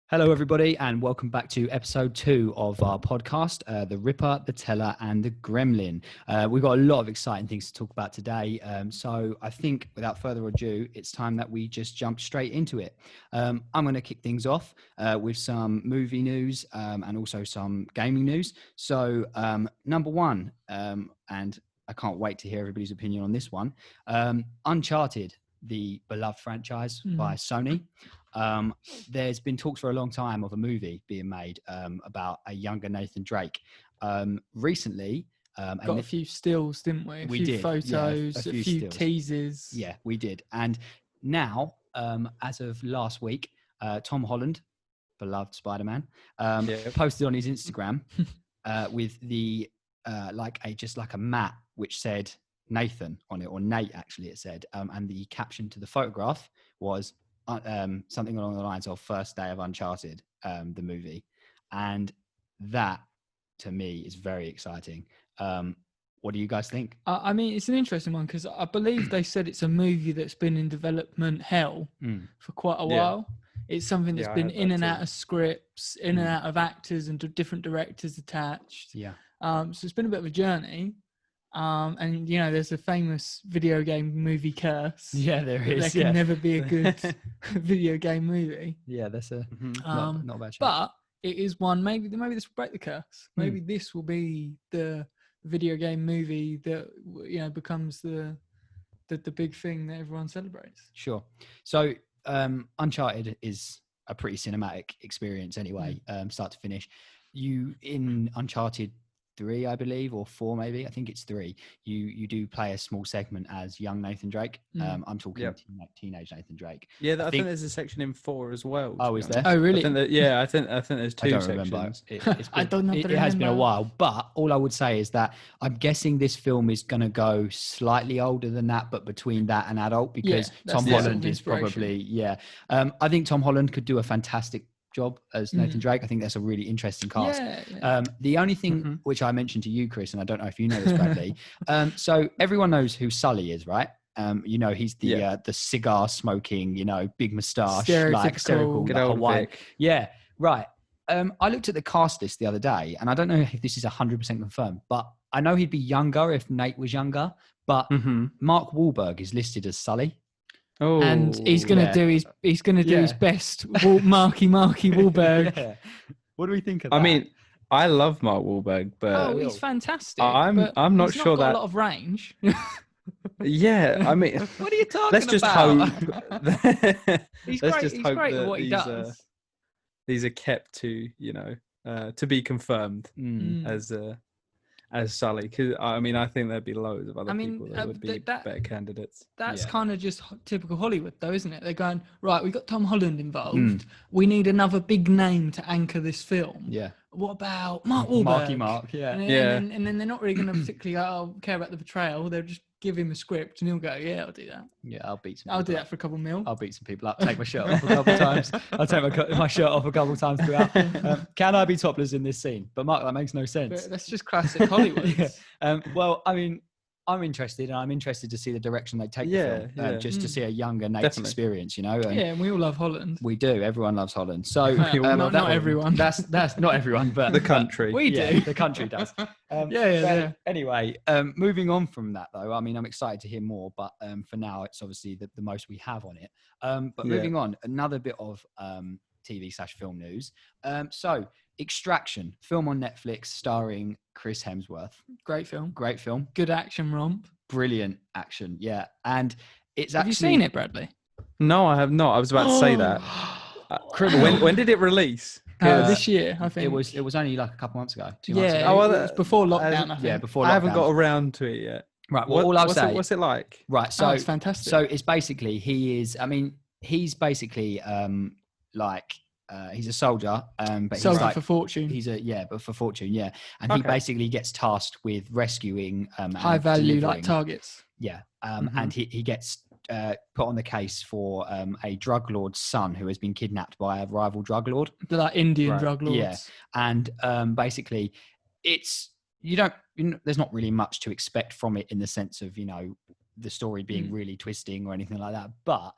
Hello, everybody, and welcome back to episode 2 of our podcast, The Ripper, the Teller and the Gremlin. We've got a lot of exciting things to talk about today. So I think without further ado, it's time that we just jump straight into it. I'm going to kick things off with some movie news and also some gaming news. So number one, and I can't wait to hear everybody's opinion on this one, Uncharted, the beloved franchise by Sony. There's been talks for a long time of a movie being made about a younger Nathan Drake. Recently, got a few stills, didn't we? A few photos, a few teasers. Yeah, we did. And now, as of last week, Tom Holland, beloved Spider-Man, posted on his Instagram with the like a map which said Nathan on it, or Nate actually it said, and the caption to the photograph was something along the lines of "First day of Uncharted," the movie, and that to me is very exciting. What do you guys think? I mean, it's an interesting one because I believe they said it's a movie that's been in development hell for quite a while. It's something that's been in and out of scripts, in and out of actors and different directors attached. Yeah. So it's been a bit of a journey. And you know, there's a famous video game movie curse. Yeah, there is. There can never be a good video game movie. Yeah, that's not a bad show. But it is one. Maybe this will break the curse. Maybe this will be the video game movie that becomes the big thing that everyone celebrates. Sure. So Uncharted is a pretty cinematic experience anyway, start to finish. You in Uncharted 3, I believe, or 4 maybe. I think it's 3. You do play a small segment as young Nathan Drake. I'm talking teenage Nathan Drake. Yeah, I think there's a section in 4 as well. Oh, is there? Oh, really? I think there's 2 I don't sections. Remember. I don't know. It has been a while, but all I would say is that I'm guessing this film is going to go slightly older than that, but between that and adult, because Tom Holland is probably I think Tom Holland could do a fantastic job as Nathan Drake. I think that's a really interesting cast. The only thing which I mentioned to you, Chris, and I don't know if you know this, Bradley. So everyone knows who Sully is, right? He's the cigar smoking, big moustache, like stereotypical, good old Hawaiian. Vic. Yeah, right. I looked at the cast list the other day, and I don't know if this is 100% confirmed, but I know he'd be younger if Nate was younger. But Mark Wahlberg is listed as Sully. Oh, and he's gonna do his best. Marky Wahlberg. Yeah. What do we think of that? I mean, I love Mark Wahlberg, but he's fantastic. I'm not he's sure got that a lot of range. Yeah, I mean, what are you talking let's just about? Hope. He's let's great. just He's hope great that at what he does. These are kept to to be confirmed as Sully, because I mean, I think there'd be loads of other people that would be better candidates. That's kind of just typical Hollywood, though, isn't it? They're going, right, we've got Tom Holland involved. We need another big name to anchor this film. Yeah. What about Mark Wahlberg? Mark, yeah. And then they're not really going to particularly care about the portrayal. They'll just give him a script and he'll go, yeah, I'll do that. Yeah, I'll beat some. I'll do that for a couple mil. I'll beat some people up. Take my shirt off a couple of times. I'll take my shirt off a couple of times throughout. Can I be topless in this scene? But Mark, that makes no sense. But that's just classic Hollywood. Well, I mean, I'm interested, and I'm interested to see the direction they take the film, just to see a younger Nate's experience, and we all love Holland. We do. Everyone loves Holland. So not everyone. That's not everyone, but the country. We do. The country does. Anyway, moving on from that, though, I mean, I'm excited to hear more, but for now, it's obviously the most we have on it. But moving on, another bit of TV/film news. So, Extraction, film on Netflix starring Chris Hemsworth. Great film. Good action romp. Brilliant action, yeah. And it's Have you seen it, Bradley? No, I have not. I was about to say that. When did it release? This year, I think. It was only like a couple months ago. 2 months ago. Ago. It was before lockdown, I think. Yeah, before lockdown. I haven't got around to it yet. Right, well, all I'll say... What's it like? Right, so... it's fantastic. So it's basically, he's basically he's a soldier, but soldier he's like, for fortune. But for fortune, yeah. And he basically gets tasked with rescuing high value like targets. Yeah, and he gets put on the case for a drug lord's son who has been kidnapped by a rival drug lord. They're like Indian drug lords. Yeah, and basically, it's there's not really much to expect from it in the sense of the story being really twisting or anything like that, but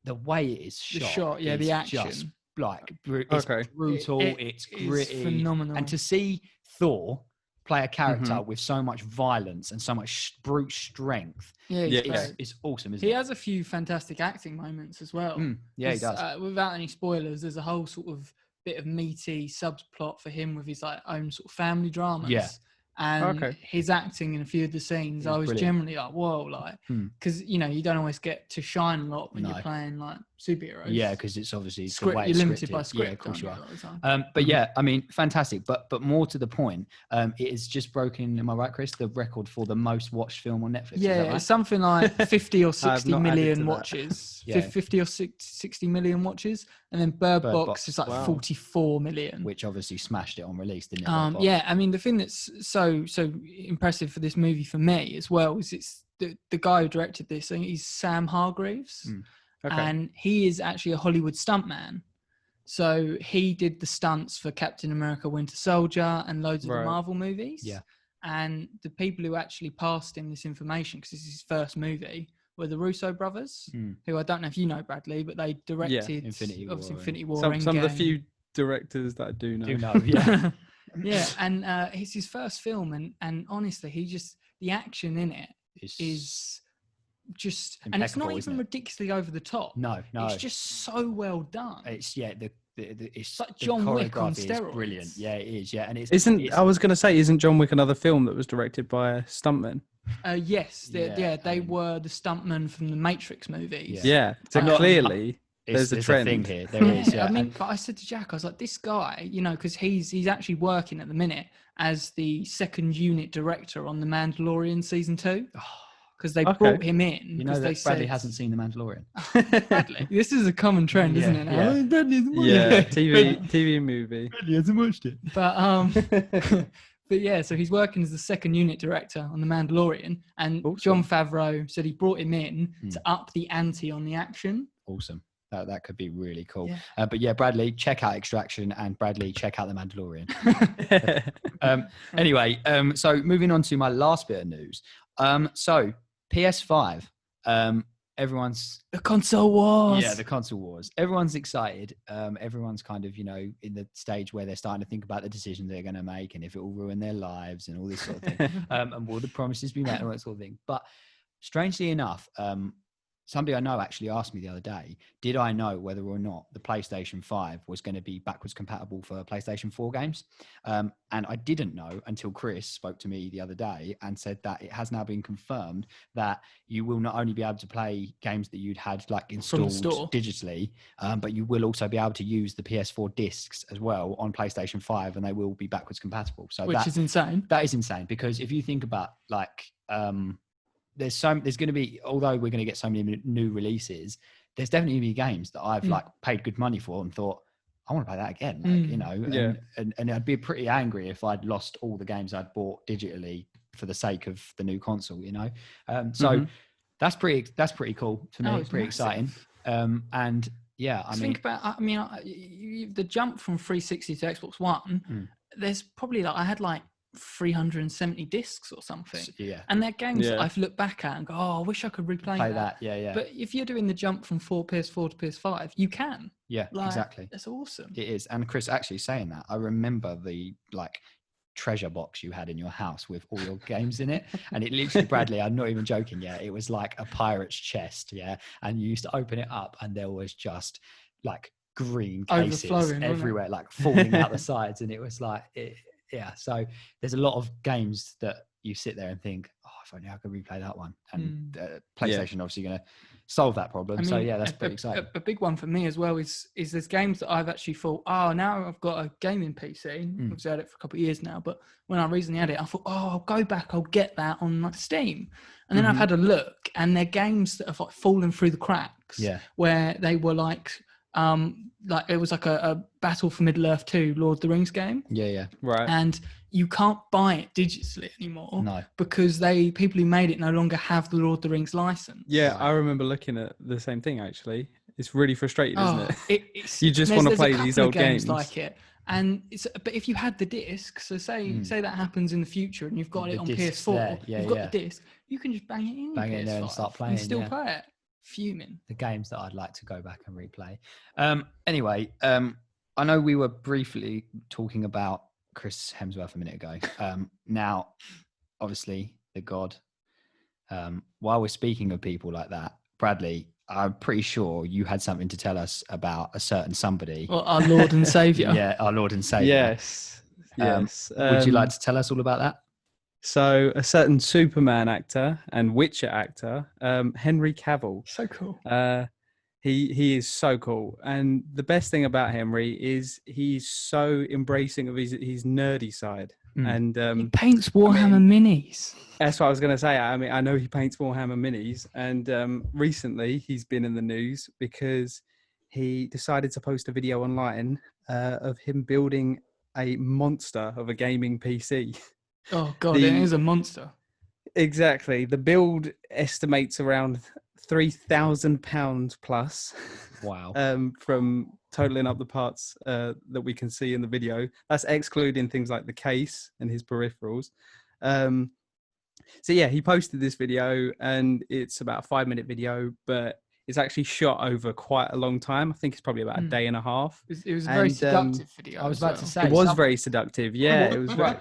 the way it is shot, the action, just it's brutal, it's gritty, phenomenal. and to see Thor play a character with so much violence and so much brute strength, it's awesome, isn't it? He has a few fantastic acting moments as well. Yeah, he does. Without any spoilers, there's a whole sort of bit of meaty subplot for him with his like own sort of family dramas. Yeah. And his acting in a few of the scenes, I was brilliant. Generally like, whoa, like, because you know you don't always get to shine a lot when you're playing like superheroes. Yeah, because it's obviously script. The way you're it's limited scripted. by script. Yeah, of course you are. A lot of But yeah, I mean, fantastic. But more to the point, it has just broken. Am I right, Chris? The record for the most watched film on Netflix. Yeah, is that right? It's something like 50 or 60 million watches. Yeah. 50 or 60 million watches, and then Bird Box is like 44 million, which obviously smashed it on release, didn't it? Yeah, I mean the thing that's so impressive for this movie for me as well is it's the guy who directed this. I think he's Sam Hargreaves, and he is actually a Hollywood stuntman. So he did the stunts for Captain America: Winter Soldier and loads of the Marvel movies. Yeah. And the people who actually passed him this information, because this is his first movie, were the Russo brothers, who I don't know if you know, Bradley, but they directed Infinity War. Some of the few directors that I do know. Yeah. Yeah, and it's his first film, and honestly, the action in it is just, and it's not even ridiculously over the top. No, it's just so well done. It's it's like John Wick on steroids. Is brilliant. Yeah, it is. Yeah, and I was going to say, isn't John Wick another film that was directed by a stuntman? Yes, they were the stuntmen from the Matrix movies. Yeah, so clearly. There's a trend thing here. There is. Yeah. I mean, but I said to Jack, I was like, this guy, you know, because he's actually working at the minute as the second unit director on The Mandalorian season 2. Because they brought him in. You know that Bradley hasn't seen The Mandalorian. Bradley, this is a common trend, isn't it? Yeah. Oh, Bradley hasn't watched it. TV movie. Bradley hasn't watched it. But but yeah, so he's working as the second unit director on The Mandalorian, and Jon Favreau said he brought him in to up the ante on the action. Awesome. That could be really cool. Yeah. But yeah, Bradley, check out Extraction, and Bradley, check out The Mandalorian. Anyway, so moving on to my last bit of news. So PS5, everyone's... The console wars. Yeah, the console wars. Everyone's excited. Everyone's kind of, you know, in the stage where they're starting to think about the decisions they're going to make and if it will ruin their lives and all this sort of thing. And will the promises be met and all that sort of thing. But strangely enough, somebody I know actually asked me the other day, did I know whether or not the PlayStation 5 was going to be backwards compatible for PlayStation 4 games? And I didn't know until Chris spoke to me the other day and said that it has now been confirmed that you will not only be able to play games that you'd had like installed digitally, but you will also be able to use the PS4 discs as well on PlayStation 5, and they will be backwards compatible. So which is insane. That is insane, because if you think about like... there's going to be, although we're going to get so many new releases, there's definitely going to be games that I've like paid good money for and thought, I want to play that again, like, you know, and I'd be pretty angry if I'd lost all the games I'd bought digitally for the sake of the new console, you know? So that's pretty cool to me, pretty exciting. And yeah, I mean, think about, I mean, the jump from 360 to Xbox One, there's probably like, I had like 370 discs or something. Yeah. And they're games that I've looked back at and go, oh, I wish I could replay that. Yeah. But if you're doing the jump from PS4 to PS5, you can. Yeah, like, exactly. That's awesome. It is. And Chris, actually saying that, I remember the like treasure box you had in your house with all your games in it. And it literally, Bradley, I'm not even joking, it was like a pirate's chest, and you used to open it up and there was just like green cases everywhere, like falling out the sides. And it was like... so there's a lot of games that you sit there and think, oh, if only I could replay that one. And PlayStation obviously going to solve that problem. I mean, so that's pretty exciting. A big one for me as well is there's games that I've actually thought, oh, now I've got a gaming PC. I've had it for a couple of years now, but when I recently had it, I thought, oh, I'll go back, I'll get that on like Steam. And then I've had a look, and they're games that have like fallen through the cracks. Where they were like it was like a Battle for Middle-earth 2 Lord of the Rings game. Right. And you can't buy it digitally anymore. No. Because people who made it no longer have the Lord of the Rings license. Yeah, I remember looking at the same thing actually. It's really frustrating, isn't it? You just want to play these old games like it. And but if you had the disc, so say that happens in the future and you've got it on PS4, you've got the disc, you can just bang it in there and start playing. You can still play it. Fuming. The games that I'd like to go back and replay. Anyway, I know we were briefly talking about Chris Hemsworth a minute ago. Now, obviously, the God. While we're speaking of people like that, Bradley, I'm pretty sure you had something to tell us about a certain somebody. Well, our Lord and Saviour. Yeah, our Lord and Saviour. Yes. Yes. Would you like to tell us all about that? So, a certain Superman actor and Witcher actor, Henry Cavil. So cool. He is so cool, and the best thing about Henry is he's so embracing of his nerdy side. And he paints Warhammer minis. That's what I was going to say. I mean, I know he paints Warhammer minis, and recently he's been in the news because he decided to post a video online of him building a monster of a gaming PC. Oh God, it is a monster. Exactly. The build estimates around £3,000 plus. Wow. From totaling up the parts that we can see in the video. That's excluding things like the case and his peripherals. So yeah, he posted this video, and it's about a 5-minute video, but it's actually shot over quite a long time. I think it's probably about a day and a half. It was a very seductive video. I was about to say. It was very seductive. Yeah, it was very...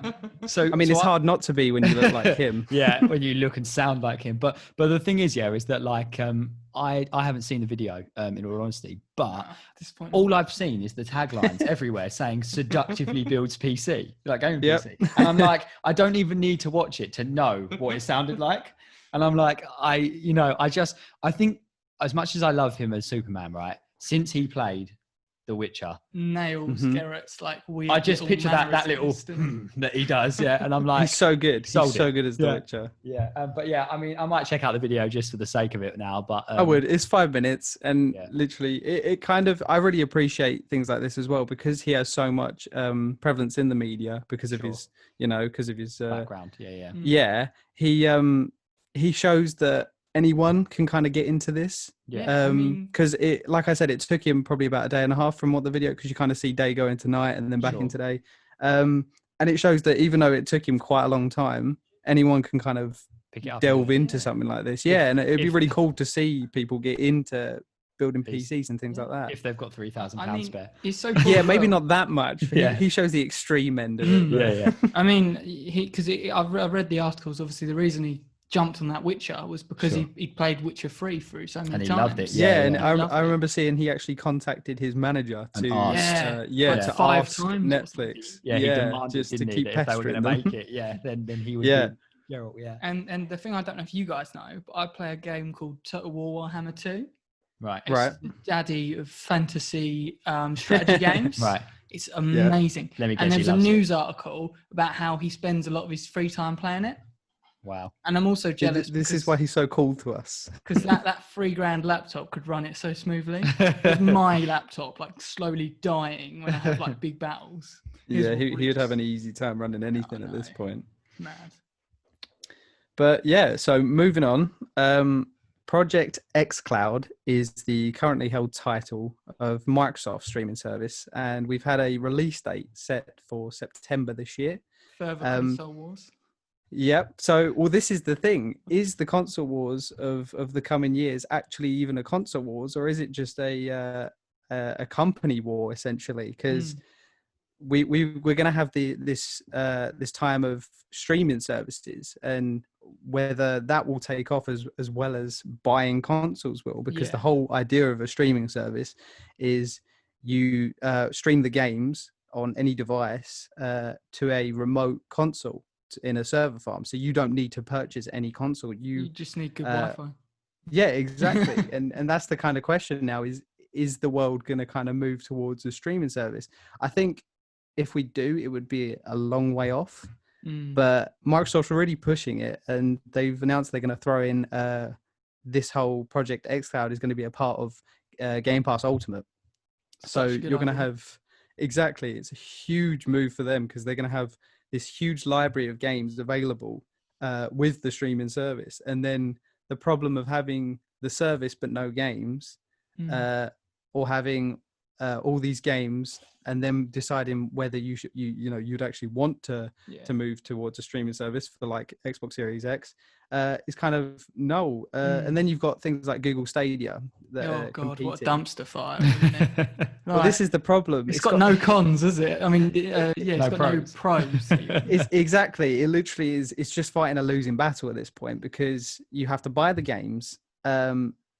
So, I mean, it's hard not to be when you look like him. Yeah, when you look and sound like him. But the thing is, is that like I haven't seen the video in all honesty, but all I've seen is the taglines everywhere saying "seductively builds PC," like gaming PC, and I'm like, I don't even need to watch it to know what it sounded like, and I'm like, I think. As much as I love him as Superman, right? Since he played The Witcher, nails Geralt's like weird. I just picture that little that he does, yeah. And I'm like, he's so good. He's so good as The Witcher. Yeah, but yeah, I mean, I might check out the video just for the sake of it now. But I would. It's 5 minutes, and literally, it kind of. I really appreciate things like this as well because he has so much prevalence in the media because of his, because of his background. Yeah, he shows that anyone can kind of get into this, because it, like I said, it took him probably about a day and a half from what the video, because you kind of see day go into night and then back into day, and it shows that even though it took him quite a long time, anyone can kind of pick it up, delve into something like this. And it'd be really cool to see people get into building PCs and things like that if they've got £3,000 spare. He's so cool. Yeah, maybe not that much, but he shows the extreme end of it. I mean, I've read the articles. Obviously, the reason he jumped on that Witcher was because he played Witcher 3 through so many times. And he loved it. And I remember seeing he actually contacted his manager to ask Netflix. He demanded, just to keep keep if they were going to pestering make it. Then he would. Yeah. And the thing, I don't know if you guys know, but I play a game called Total War Warhammer 2. Right. It's the daddy of fantasy strategy games. Right. It's amazing. Let me guess, and there was a news article about how he spends a lot of his free time playing it. Wow. And I'm also jealous. This is why he's so cool to us. Because that $3,000 laptop could run it so smoothly. With my laptop like slowly dying when I have like big battles. He would have an easy time running anything at this point. Mad. But so moving on. Project xCloud is the currently held title of Microsoft's streaming service, and we've had a release date set for September this year. Further console wars. Yep. So, this is the thing. Is the console wars of the coming years actually even a console wars, or is it just a company war essentially? Because we're going to have this time of streaming services, and whether that will take off as well as buying consoles will, because the whole idea of a streaming service is you stream the games on any device to a remote console in a server farm, so you don't need to purchase any console. You just need good Wi-Fi. Yeah, exactly. and that's the kind of question now: is the world going to kind of move towards a streaming service? I think if we do, it would be a long way off. But Microsoft's already pushing it, and they've announced they're going to throw in this whole Project xCloud is going to be a part of Game Pass Ultimate. So you're going to have it's a huge move for them, because they're going to have this huge library of games available with the streaming service. And then the problem of having the service but no games, or having all these games and then deciding whether you'd actually want to move towards a streaming service for like Xbox Series X is kind of no. And then you've got things like Google Stadia that oh god, competing. what a dumpster fire, isn't it? Like, Well, this is the problem. It's got no cons, is it? I mean, it's got no pros. It's exactly. It literally is. It's just fighting a losing battle at this point because you have to buy the games.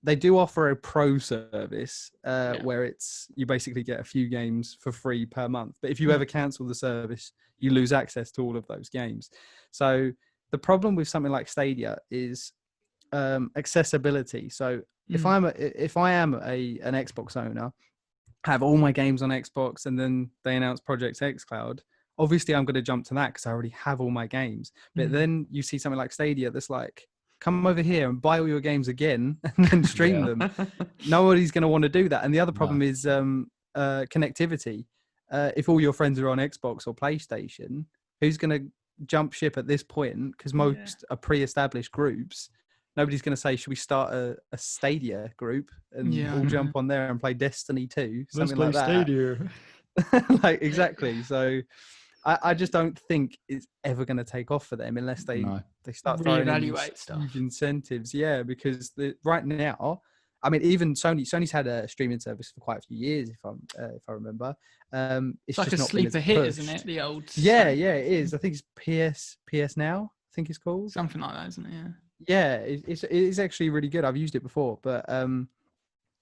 They do offer a pro service where you basically get a few games for free per month. But if you ever cancel the service, you lose access to all of those games. So the problem with something like Stadia is accessibility. So if I am an Xbox owner, have all my games on Xbox, and then they announce Project xCloud, obviously I'm going to jump to that because I already have all my games. But then you see something like Stadia that's like, come over here and buy all your games again and then stream them. Nobody's going to want to do that. And the other problem is connectivity. If all your friends are on Xbox or PlayStation, who's going to jump ship at this point? Because most are pre-established groups. Nobody's going to say, should we start a Stadia group and all jump on there and play Destiny 2? Something like that. Stadia. Like, exactly. So I just don't think it's ever going to take off for them unless they start throwing in huge incentives. Yeah, because right now, I mean, even Sony's had a streaming service for quite a few years, if I remember. It's like just a not sleeper hit, isn't it? The old it is. I think it's PS Now. I think it's called something like that, isn't it? Yeah, it's actually really good. I've used it before, but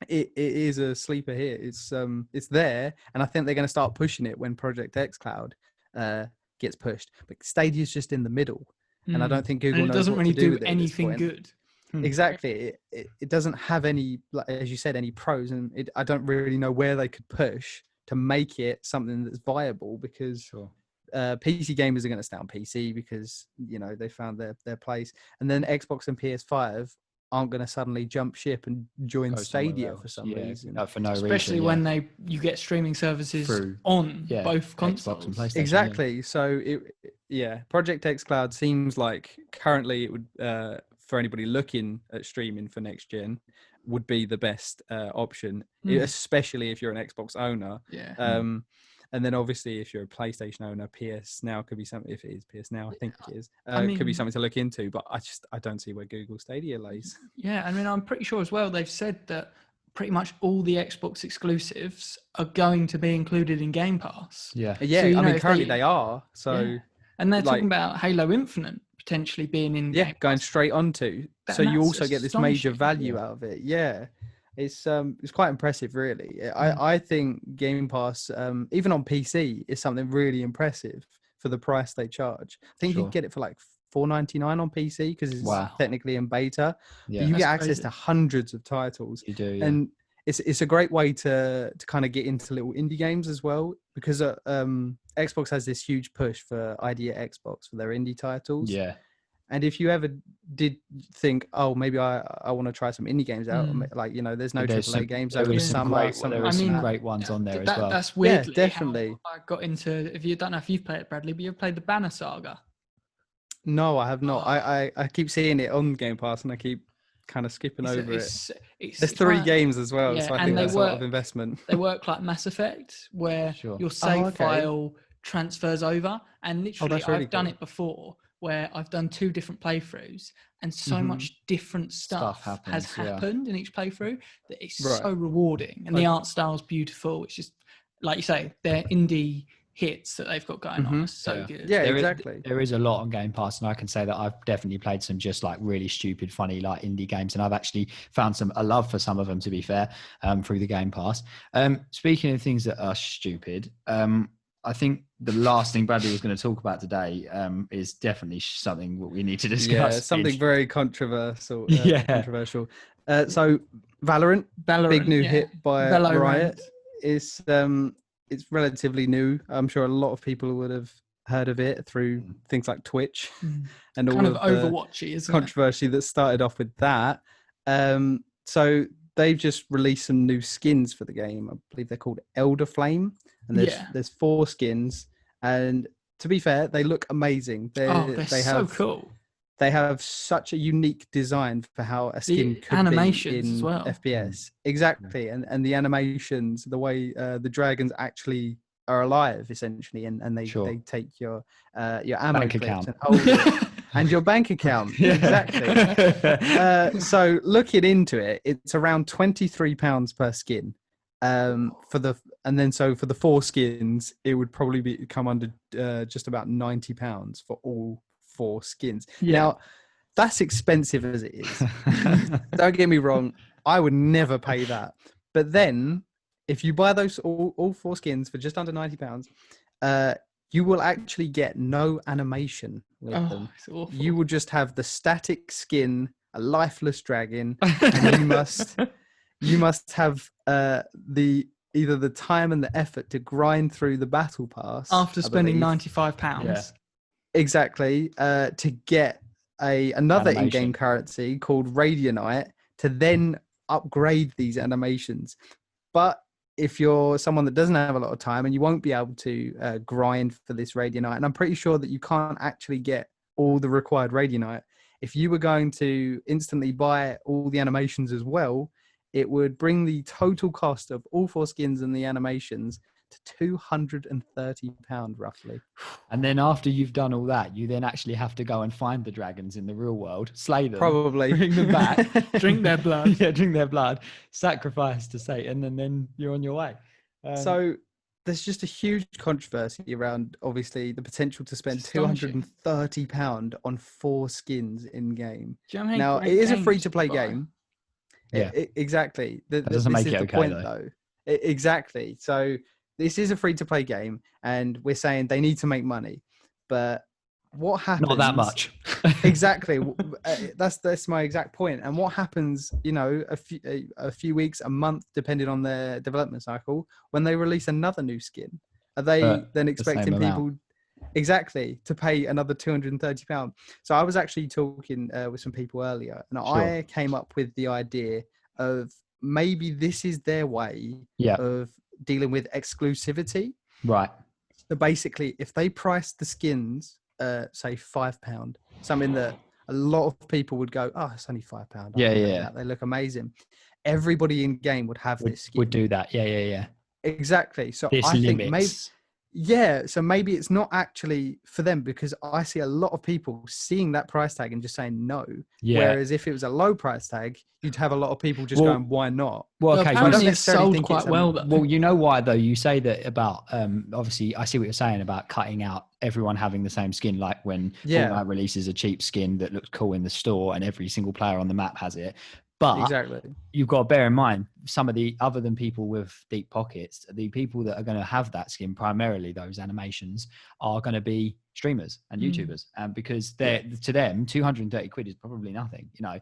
it is a sleeper hit. It's there, and I think they're going to start pushing it when Project xCloud gets pushed. But Stadia's just in the middle, and I don't think Google knows doesn't what really to do do with it anything good. Exactly. It doesn't have any, like, as you said, any pros, and I don't really know where they could push to make it something that's viable because PC gamers are going to stay on PC because they found their place, and then Xbox and PS5 aren't going to suddenly jump ship and join Stadia for some reason. For no reason. Especially when you get streaming services on both consoles. Xbox and PlayStation. Exactly. So Project xCloud seems like currently it would for anybody looking at streaming for next gen would be the best option, especially if you're an Xbox owner. And then obviously if you're a PlayStation owner, PS Now could be something. If it is PS Now, I think it is. Could be something to look into. But I don't see where Google Stadia lays. Yeah, I mean, I'm pretty sure as well. They've said that pretty much all the Xbox exclusives are going to be included in Game Pass. Yeah. So, I mean, currently they are. So, and they're talking about Halo Infinite potentially being in. Yeah, going straight onto. So you also get this major value out of it. Yeah. It's quite impressive, really. I think Game Pass, even on PC, is something really impressive for the price they charge. I think you can get it for like $4.99 on PC because it's technically in beta. Yeah, but you get access to hundreds of titles. You do, and it's a great way to kind of get into little indie games as well because Xbox has this huge push for ID at Xbox for their indie titles. Yeah. And if you ever did think, oh, maybe I want to try some indie games out, like, there's no AAA games over the summer. There are some great ones on there as well. That's weird. Yeah, definitely. I got into, if you don't know if you've played it, Bradley, but you've played the Banner Saga. No, I have not. I keep seeing it on Game Pass and I keep kind of skipping over it. There's 3 games as well, so I think that's a lot of investment. They work like Mass Effect, where your save file transfers over, and literally I've done it before, where I've done 2 different playthroughs and so much different stuff has happened in each playthrough that it's so rewarding, and the art style's beautiful. It's just, like you say, they're indie hits that they've got going on. It's so good. Yeah, exactly. There is a lot on Game Pass, and I can say that I've definitely played some just like really stupid, funny, like indie games, and I've actually found a love for some of them, to be fair, through the Game Pass. Speaking of things that are stupid, I think the last thing Bradley was going to talk about today is definitely something that we need to discuss. Yeah, something very controversial. Controversial. So Valorant, big new hit by Riot. It's relatively new. I'm sure a lot of people would have heard of it through things like Twitch and all of the Overwatchy, isn't controversy that started off with that. So they've just released some new skins for the game. I believe they're called Elder Flame, and there's 4 skins. And to be fair, they look amazing. They're so cool. they have such a unique design for how a skin could animations be in as well. FPS. Exactly, and the animations, the way the dragons actually are alive, essentially, and they take your ammo Bank clips account. and hold it, and your bank account. Exactly. So looking into it, it's around £23 per skin. For the 4 skins, it would probably come under just about £90 for all 4 skins. Now, that's expensive as it is. Don't get me wrong, I would never pay that. But then, if you buy those all 4 skins for just under £90, you will actually get no animation with them. It's awful. You will just have the static skin, a lifeless dragon, and you must have either the time and the effort to grind through the battle pass after spending £95. Yeah. Exactly, to get another Animation. in-game currency called Radianite to then upgrade these animations. But if you're someone that doesn't have a lot of time and you won't be able to grind for this Radianite, and I'm pretty sure that you can't actually get all the required Radianite, if you were going to instantly buy all the animations as well, it would bring the total cost of all 4 skins and the animations to £230 roughly. And then after you've done all that, you then actually have to go and find the dragons in the real world, slay them, Probably. bring them back, Drink their blood. Yeah, drink their blood, sacrifice to Satan, and then you're on your way. So there's just a huge controversy around, obviously, the potential to spend £230 on 4 skins in game. Now, it is a free-to-play game. Yeah, exactly. That doesn't make it okay, point, though. Exactly. So this is a free-to-play game, and we're saying they need to make money. But what happens? Not that much. Exactly. That's my exact point. And what happens? A few weeks, a month, depending on their development cycle, when they release another new skin, are they then expecting people? Exactly, to pay another £230. So I was actually talking with some people earlier, and I came up with the idea of maybe this is their way of dealing with exclusivity. Right. So basically, if they price the skins, say £5, something that a lot of people would go, oh, it's only £5. Yeah. They look amazing. Everybody in game would have this skin. Would do that. Yeah. Exactly. So This I think limits. maybe. Yeah, so maybe it's not actually for them, because I see a lot of people seeing that price tag and just saying no. Yeah. Whereas if it was a low price tag, you'd have a lot of people just going, why not? Well, okay. Apparently it's sold quite well, though. Well, you know why, though? You say that about, obviously, I see what you're saying about cutting out everyone having the same skin, like when Fortnite releases a cheap skin that looks cool in the store and every single player on the map has it. But exactly, you've got to bear in mind, some of the, other than people with deep pockets, the people that are going to have that skin, primarily those animations, are going to be streamers and YouTubers, and because to them, 230 quid is probably nothing, and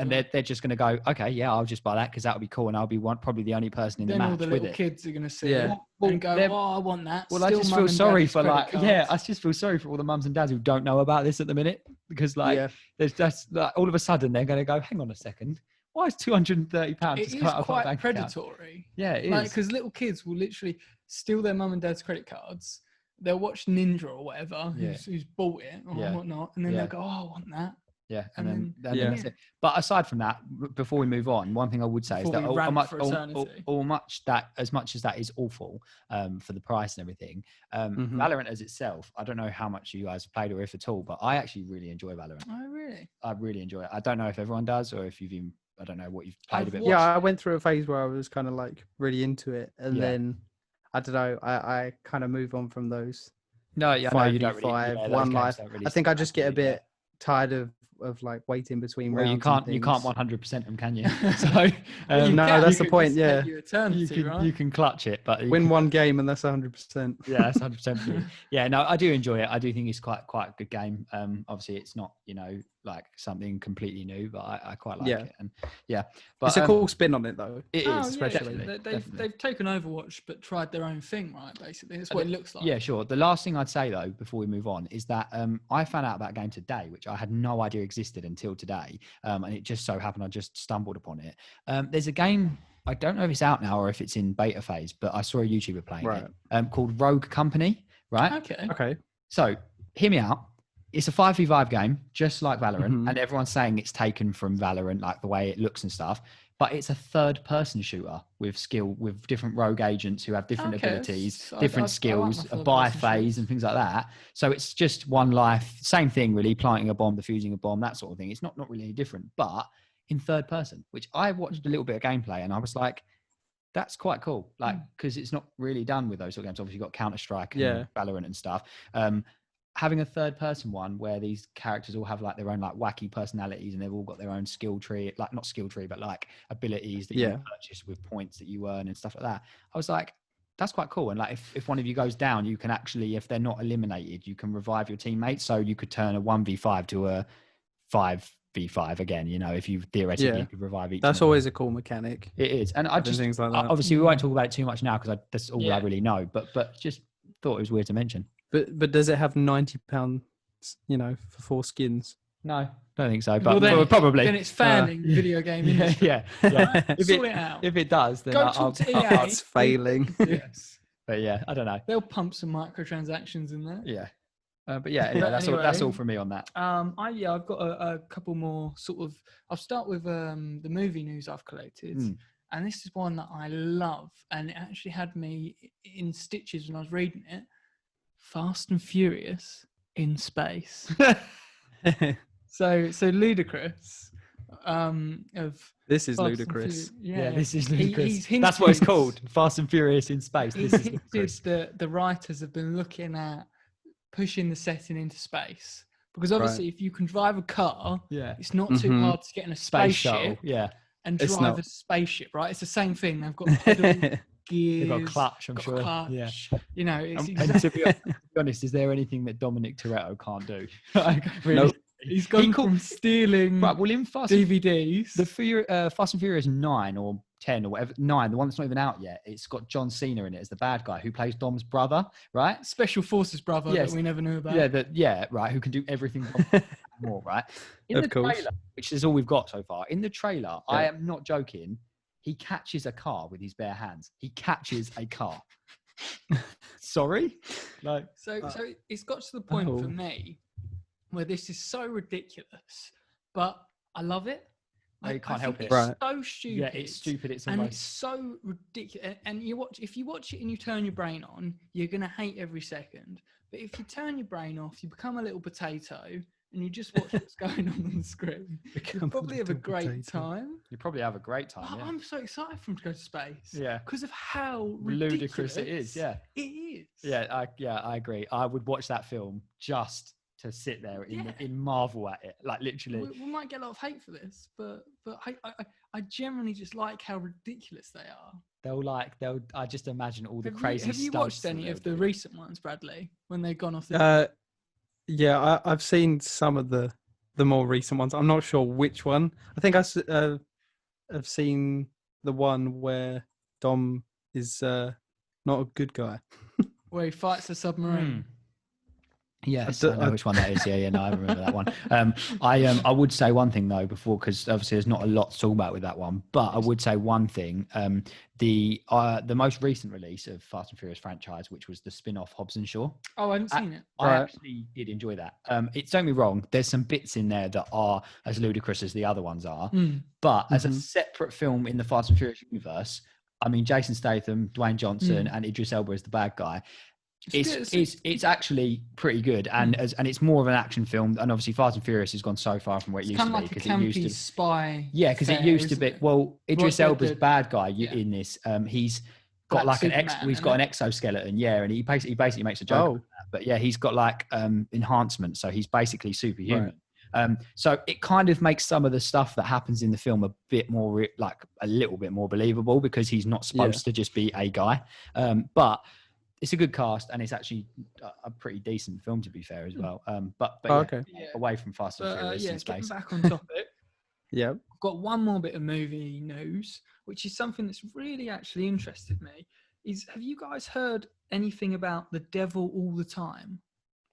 they're just going to go, okay, yeah, I'll just buy that because that'll be cool, and I'll be probably the only person in the match all the with little it. kids are going to see it and go, oh, I want that. Well, I just feel sorry for I just feel sorry for all the mums and dads who don't know about this at the minute, because there's just all of a sudden they're going to go, hang on a second, why is £230? It is quite predatory. Yeah, it is. Because little kids will literally steal their mum and dad's credit cards. They'll watch Ninja or whatever, who's bought it or whatnot, and then they'll go, oh, I want that. Yeah, and then that's it. But aside from that, before we move on, one thing I would say is that as much as that is awful for the price and everything, Valorant as itself, I don't know how much you guys played or if at all, but I actually really enjoy Valorant. Oh, really? I really enjoy it. I don't know if everyone does, or if you've even, I don't know what you've played a bit. Yeah, I went through a phase where I was kind of like really into it, and then I don't know, I kind of move on from those. No, yeah, 5v5, one life. I think I just get a bit tired of like waiting between rounds. You can't 100% them, can you? So no, that's the point. Yeah, you can clutch it, but win one game and that's 100%. Yeah, that's 100% for you. Yeah, no, I do enjoy it. I do think it's quite a good game. Obviously, it's not like something completely new, but I quite like it. And but it's a cool spin on it, though. It is, especially. They've taken Overwatch but tried their own thing, right? Basically, that's what it looks like. Yeah, sure. The last thing I'd say though, before we move on, is that I found out about a game today, which I had no idea existed until today, and it just so happened I just stumbled upon it. There's a game, I don't know if it's out now or if it's in beta phase, but I saw a YouTuber playing it, called Rogue Company, right? Okay. So hear me out. it's a 5v5 game, just like Valorant, and everyone's saying it's taken from Valorant, like the way it looks and stuff. But it's a third-person shooter with different rogue agents who have different abilities, different skills, a buy phase, and things like that. So it's just one life, same thing really, planting a bomb, defusing a bomb, that sort of thing. It's not really any different, but in third person, which I watched a little bit of gameplay, and I was like, that's quite cool, like, because it's not really done with those sort of games. Obviously, you've got Counter-Strike and Valorant and stuff. Having a third-person one where these characters all have like their own like wacky personalities, and they've all got their own skill tree, like not skill tree, but like abilities that you purchase with points that you earn and stuff like that. I was like, that's quite cool. And like, if one of you goes down, you can actually, if they're not eliminated, you can revive your teammates. So you could turn a 1v5 to a 5v5 again, you know, if you theoretically could revive each. That's always a cool mechanic. It is. And I just, things like that. Obviously we won't talk about it too much now, because that's all I really know, but just thought it was weird to mention. But does it have £90, you know, for 4 skins? No, don't think so. But then, probably. Then it's fanning video game industry. Yeah. Sort it out. If it does, then It's failing. Yes. But yeah, I don't know. They'll pump some microtransactions in there. Yeah. But yeah, anyway, that's all from me on that. I've got a couple more sort of. I'll start with the movie news I've collected, and this is one that I love, and it actually had me in stitches when I was reading it. Fast and Furious in space. so ludicrous. This is ludicrous. This is ludicrous. That's what it's called. Fast and Furious in space. This is ludicrous. The writers have been looking at pushing the setting into space, because obviously if you can drive a car, it's not too hard to get in a spaceship and drive a spaceship, right? It's the same thing. They've got pedal, gears, they've got a clutch, I'm sure. Clutch. Yeah. You know, it's and to be honest, is there anything that Dominic Toretto can't do? Like, really? Nope. He's gone from stealing in DVDs. The Fast and Furious 9 or 10 or whatever, 9, the one that's not even out yet, it's got John Cena in it as the bad guy who plays Dom's brother, right? Special Forces brother that we never knew about. Right, who can do everything more, right? In the trailer, which is all we've got so far, in the trailer, I am not joking, he catches a car with his bare hands. He catches a car. Sorry? Like, so it's got to the point for me where this is so ridiculous, but I love it. You can't help it. It's so stupid. Yeah, it's stupid. It's so ridiculous. And if you watch it and you turn your brain on, you're gonna hate every second. But if you turn your brain off, you become a little potato and you just watch what's going on the screen. You'll probably have a great time. You probably have a great time. I'm so excited for him to go to space. Yeah, because of how ludicrous it is. Yeah, it is. Yeah, I agree. I would watch that film just to sit there in marvel at it, like literally. We might get a lot of hate for this, but I generally just like how ridiculous they are. I just imagine all the crazy. Have you watched any of the recent ones, Bradley, when they've gone off yeah, I've seen some of the more recent ones. I'm not sure which one. I think I've seen the one where Dom is not a good guy. Where he fights a submarine. Yes, I know which one that is. Yeah, no, I remember that one. I would say one thing though before, because obviously there's not a lot to talk about with that one, but I would say one thing. The most recent release of Fast and Furious franchise, which was the spin-off Hobbs and Shaw. Oh, I haven't seen it. I actually did enjoy that. Don't get me wrong, there's some bits in there that are as ludicrous as the other ones are, but as a separate film in the Fast and Furious universe, I mean, Jason Statham, Dwayne Johnson, and Idris Elba is the bad guy. It's actually pretty good, and it's more of an action film, and obviously Fast and Furious has gone so far from where it used to be, because it used to spy. Yeah, because it used to be. Well, Idris Elba's bad guy in this. He's got like he's got an exoskeleton, and he basically makes a joke about that. But yeah, he's got like enhancement, so he's basically superhuman. Right. So it kind of makes some of the stuff that happens in the film a bit more like a little bit more believable, because he's not supposed to just be a guy. But it's a good cast, and it's actually a pretty decent film, to be fair, as well. But away from Fast and Furious in space. Getting back on topic. Yeah, I've got one more bit of movie news, which is something that's really actually interested me. Have you guys heard anything about The Devil All the Time?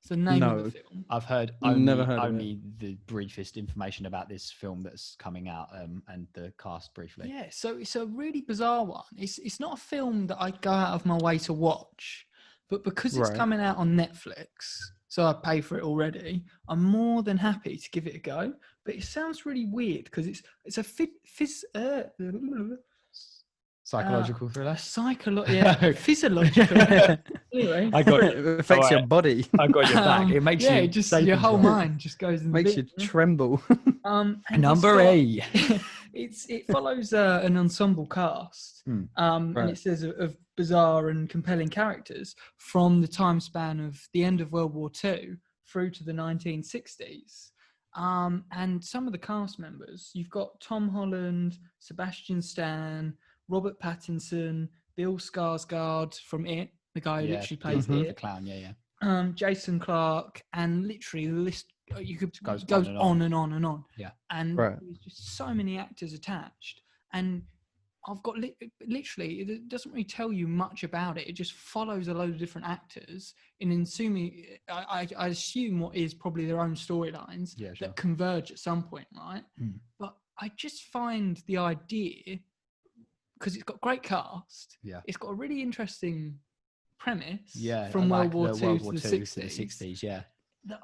It's the name of the film. I've heard only the briefest information about this film that's coming out, and the cast briefly. Yeah, so it's a really bizarre one. It's not a film that I go out of my way to watch, but because it's coming out on Netflix, so I pay for it already, I'm more than happy to give it a go. But it sounds really weird because it's a Psychological thriller. Physiological. Anyway, it affects your body. I got your back. It makes you just say your things whole wrong. mind just goes in the Makes bin. you tremble. And Number A. It follows an ensemble cast, and it says of bizarre and compelling characters from the time span of the end of World War II through to the 1960s. And some of the cast members, you've got Tom Holland, Sebastian Stan, Robert Pattinson, Bill Skarsgård from It, the guy who literally plays the It, clown. Jason Clarke, and literally the list you could goes on and on and on. Yeah, and there's just so many actors attached, and I've got literally it doesn't really tell you much about it. It just follows a load of different actors in assuming I assume what is probably their own storylines that converge at some point, right? But I just find the idea, because it's got great cast, it's got a really interesting premise from World War II to the 60s. That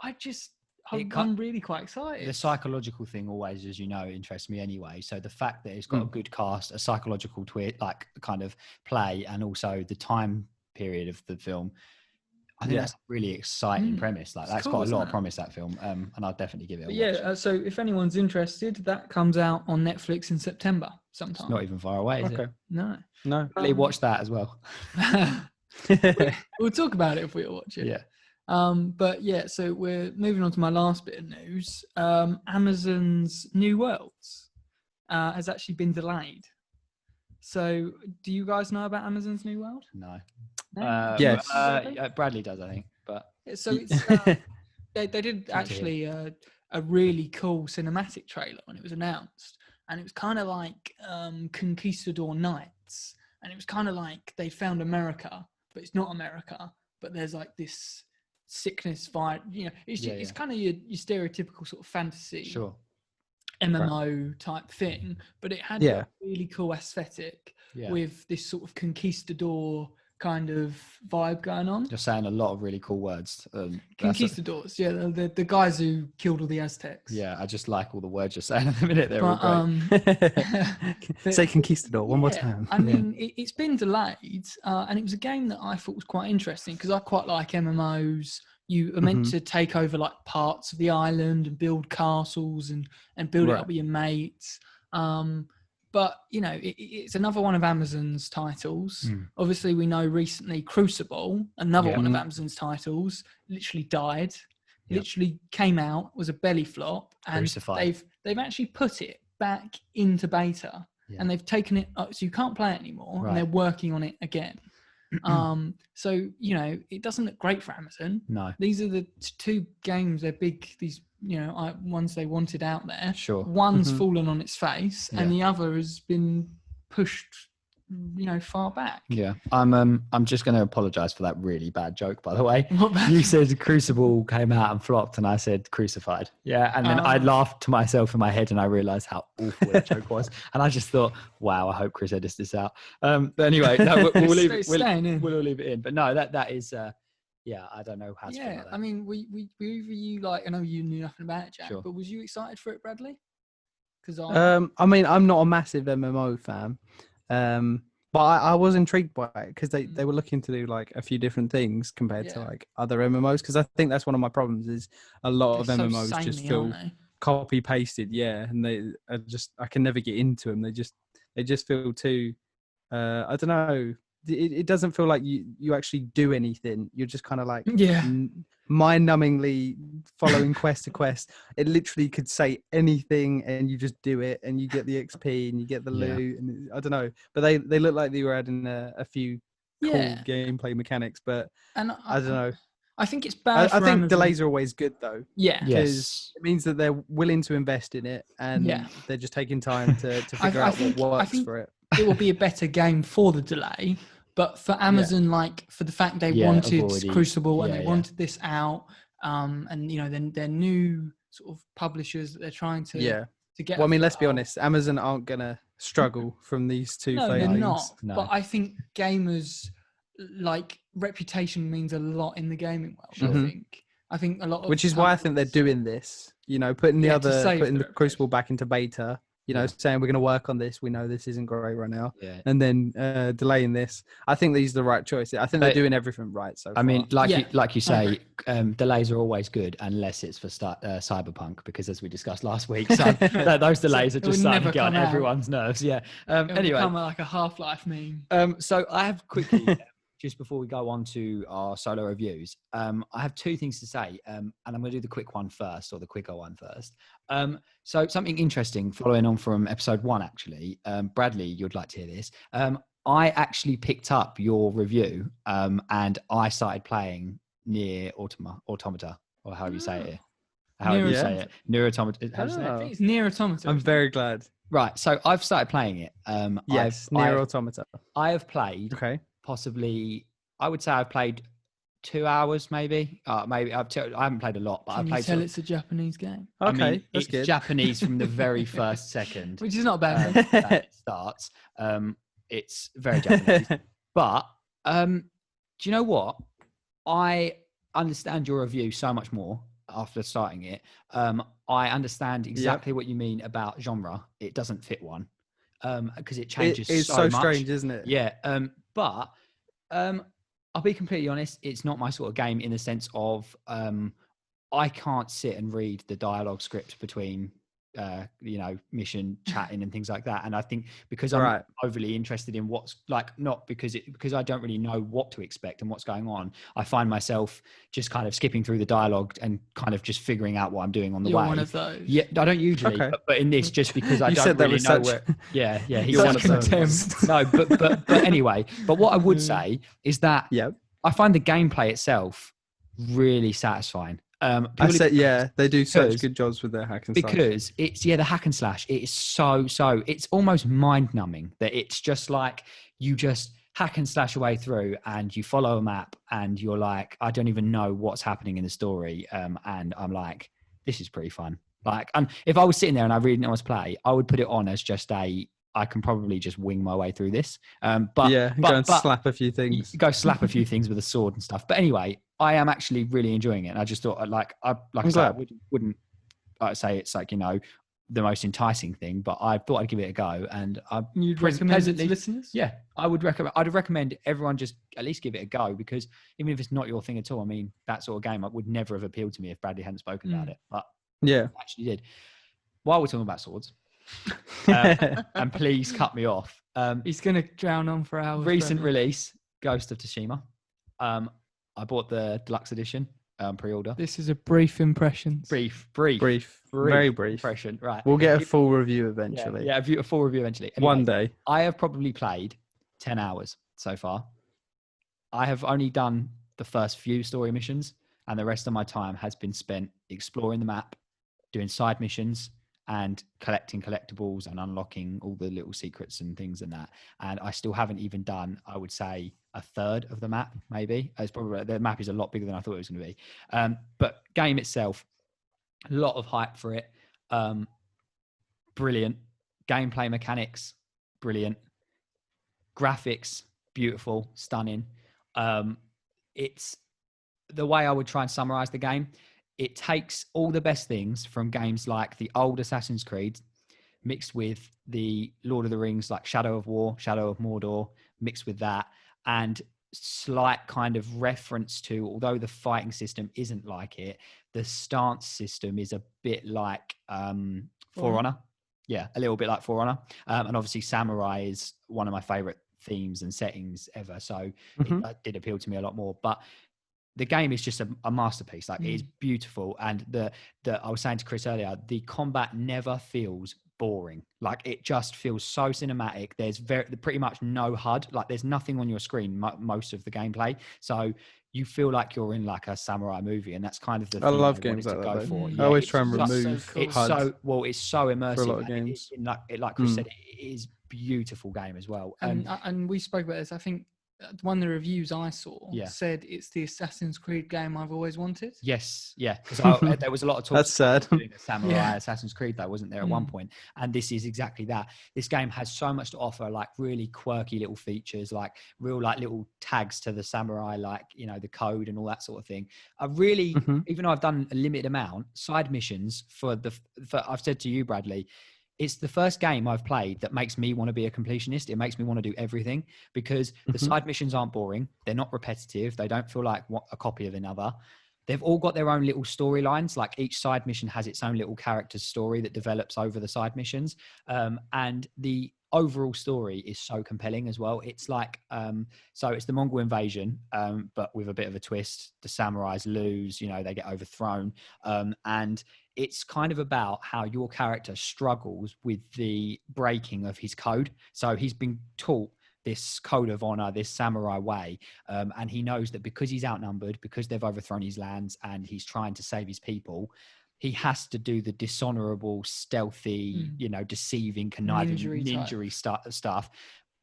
I'm really quite excited. The psychological thing always, as you know, interests me anyway. So the fact that it's got a good cast, a psychological like kind of play, and also the time period of the film, I think that's a really exciting premise. Like that's got a lot of promise, that film, and I'll definitely give it a watch. So if anyone's interested, that comes out on Netflix in September sometime. It's not even far away, is it? No. Watch that as well. We'll talk about it if we watch it. But yeah, so we're moving on to my last bit of news. Amazon's New Worlds has actually been delayed. So do you guys know about Amazon's New World? No. Yes. Bradley does, I think. But so it's they did actually a really cool cinematic trailer when it was announced, and it was kind of like Conquistador Nights, and it was kind of like they found America, but it's not America, but there's like this sickness vibe, it's kind of your stereotypical sort of fantasy MMO type thing, but it had a really cool aesthetic with this sort of conquistador kind of vibe going on. You're saying a lot of really cool words. Conquistadors, the guys who killed all the Aztecs. Yeah, I just like all the words you're saying at the minute. They're all great. Say conquistador one more time. I mean, it's been delayed, and it was a game that I thought was quite interesting because I quite like MMOs. You are meant to take over like parts of the island and build castles and build it up with your mates. But, it's another one of Amazon's titles. Obviously, we know recently Crucible, another one of Amazon's titles, literally died. Literally came out, was a belly flop. And they've actually put it back into beta. And they've taken it up, so you can't play it anymore. And they're working on it again. So, it doesn't look great for Amazon. No. These are the two games, they're big, these ones they wanted out there. Sure. One's fallen on its face, and the other has been pushed, far back. Yeah. I'm just going to apologize for that really bad joke, by the way. You said Crucible came out and flopped, and I said Crucified. Yeah. And then I laughed to myself in my head, and I realized how awful that joke was. And I just thought, wow, I hope Chris edits this out. But anyway, no, we'll leave it. We'll leave it in. But no, that is. I don't know how to feel about that. I mean, we either you like. I know you knew nothing about it, Jack, but was you excited for it, Bradley? Because I mean, I'm not a massive MMO fan, but I was intrigued by it because they were looking to do like a few different things compared to like other MMOs. Because I think that's one of my problems is a lot of MMOs just feel copy pasted, and I can never get into them. They just feel too. I don't know. It doesn't feel like you actually do anything. You're just kind of like mind-numbingly following quest to quest. It literally could say anything, and you just do it, and you get the XP and you get the loot. And I don't know, but they look like they were adding a few cool gameplay mechanics. But I don't know. I think it's bad. I think delays are always good though. Yeah, because it means that they're willing to invest in it, and they're just taking time to figure out what works for it. It will be a better game for the delay, but for Amazon, like for the fact they wanted Crucible and they wanted this out, and then their new sort of publishers that they're trying to get. Well, I mean, let's be honest, Amazon aren't gonna struggle from these two failings. They're not. No. But I think gamers like reputation means a lot in the gaming world. I think. I think a lot of which is why I think they're doing this. You know, putting the Crucible back into beta. You know, saying we're going to work on this. We know this isn't great right now, and then delaying this. I think these are the right choice. I think they're doing everything right so far. I mean, like you say, delays are always good unless it's for Cyberpunk, because as we discussed last week, those delays are just starting to get on everyone's nerves. Yeah. Anyway, become like a Half-Life meme. So I have quickly. Just before we go on to our solo reviews, I have two things to say, and I'm going to do the quick one first, or the quicker one first. So something interesting following on from episode 1, actually. Bradley, you'd like to hear this. I actually picked up your review, and I started playing Neir Automata, or however you say it. However you say it. Neir Automata. How do you say it? I think it's Neir Automata. I'm very glad. Right, so I've started playing it. Yes, Neir Automata. I have played... Okay. Possibly, I would say I've played 2 hours, maybe. Maybe I haven't played a lot, but I've played. Can you tell it's a Japanese game? Okay, I mean, that's it's good. Japanese from the very first second, which is not bad. That it starts. It's very Japanese, but do you know what? I understand your review so much more after starting it. I understand exactly what you mean about genre. It doesn't fit one. Because it changes it's so much. Strange, isn't it? Yeah. But I'll be completely honest, it's not my sort of game, in the sense of I can't sit and read the dialogue script between mission chatting and things like that. And I think because I'm overly interested in what's not because I don't really know what to expect and what's going on, I find myself just kind of skipping through the dialogue and kind of just figuring out what I'm doing on the way. One of those. Yeah, I don't usually, but in this, just because I don't really know where. Yeah, he's one of those. No, but anyway, but what I would say is that I find the gameplay itself really satisfying. They do such good jobs with their hack and slash. Because it's the hack and slash. It is so it's almost mind numbing that it's just like you just hack and slash away through, and you follow a map, and you're like, I don't even know what's happening in the story, and I'm like, this is pretty fun. And if I was sitting there and I really didn't know what to play, I would put it on as just I can probably just wing my way through this. Go and slap a few things. Go slap a few things with a sword and stuff. But anyway, I am actually really enjoying it. And I just thought, I wouldn't say it's the most enticing thing, but I thought I'd give it a go. And you'd recommend it to listeners? Yeah, I'd recommend everyone just at least give it a go, because even if it's not your thing at all, I mean, that sort of game would never have appealed to me if Bradley hadn't spoken about it. But it actually did. While we're talking about swords, and please cut me off. He's going to drown on for hours. Recent release, Ghost of Tsushima. I bought the deluxe edition pre-order. This is a brief impressions. Brief, very brief impression. Right, we'll get a full review eventually. A full review eventually. Anyway, one day. I have probably played 10 hours so far. I have only done the first few story missions, and the rest of my time has been spent exploring the map, doing side missions, and collecting collectibles and unlocking all the little secrets and things and that. And I still haven't even done, I would say, a third of the map, maybe. It's probably, the map is a lot bigger than I thought it was going to be. But game itself, a lot of hype for it. Brilliant. Gameplay mechanics, brilliant. Graphics, beautiful, stunning. It's the way I would try and summarize the game. It takes all the best things from games like the old Assassin's Creed, mixed with the Lord of the Rings, like Shadow of War, Shadow of Mordor, mixed with that, and slight kind of reference to, although the fighting system isn't like it, the stance system is a bit like For Honor. Yeah, a little bit like For Honor. And obviously Samurai is one of my favorite themes and settings ever. So it did appeal to me a lot more. But the game is just a masterpiece. Like, it is beautiful. And I was saying to Chris earlier, the combat never feels boring. Like, it just feels so cinematic. There's pretty much no HUD. Like, there's nothing on your screen most of the gameplay. So you feel like you're in like a samurai movie, and that's kind of the thing I love games like that. I always try and remove it's HUD. It's so immersive for a lot of games. like Chris said, it is beautiful game as well. And we spoke about this. I think one of the reviews I saw said it's the Assassin's Creed game I've always wanted. Yes, yeah, because there was a lot of talk. That's sad. Doing a samurai Assassin's Creed, though, wasn't there at one point? And this is exactly that. This game has so much to offer, like really quirky little features, like real like little tags to the samurai, like the code and all that sort of thing. I really, even though I've done a limited amount, side missions for I've said to you, Bradley, it's the first game I've played that makes me want to be a completionist. It makes me want to do everything because the side missions aren't boring. They're not repetitive. They don't feel like a copy of another. They've all got their own little storylines. Like each side mission has its own little character's story that develops over the side missions. And the overall story is so compelling as well. It's like, so it's the Mongol invasion, but with a bit of a twist. The samurais lose, they get overthrown. And it's kind of about how your character struggles with the breaking of his code. So he's been taught this code of honor, this samurai way. And he knows that because he's outnumbered, because they've overthrown his lands and he's trying to save his people, he has to do the dishonorable, stealthy, deceiving, conniving, ninja stuff,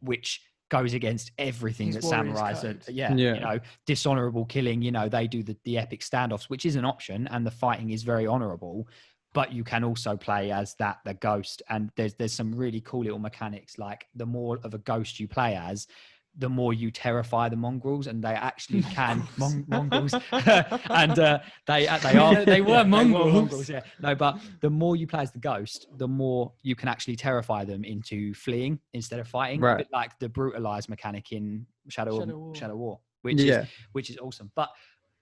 which goes against everything that samurais are, dishonorable killing, they do the epic standoffs, which is an option, and the fighting is very honorable, but you can also play as the ghost. And there's some really cool little mechanics, like the more of a ghost you play as, the more you terrify the mongrels, and they actually can mongrels, and they were mongrels. Yeah, no, but the more you play as the ghost, the more you can actually terrify them into fleeing instead of fighting. Right. A bit like the brutalized mechanic in Shadow War, which is awesome. But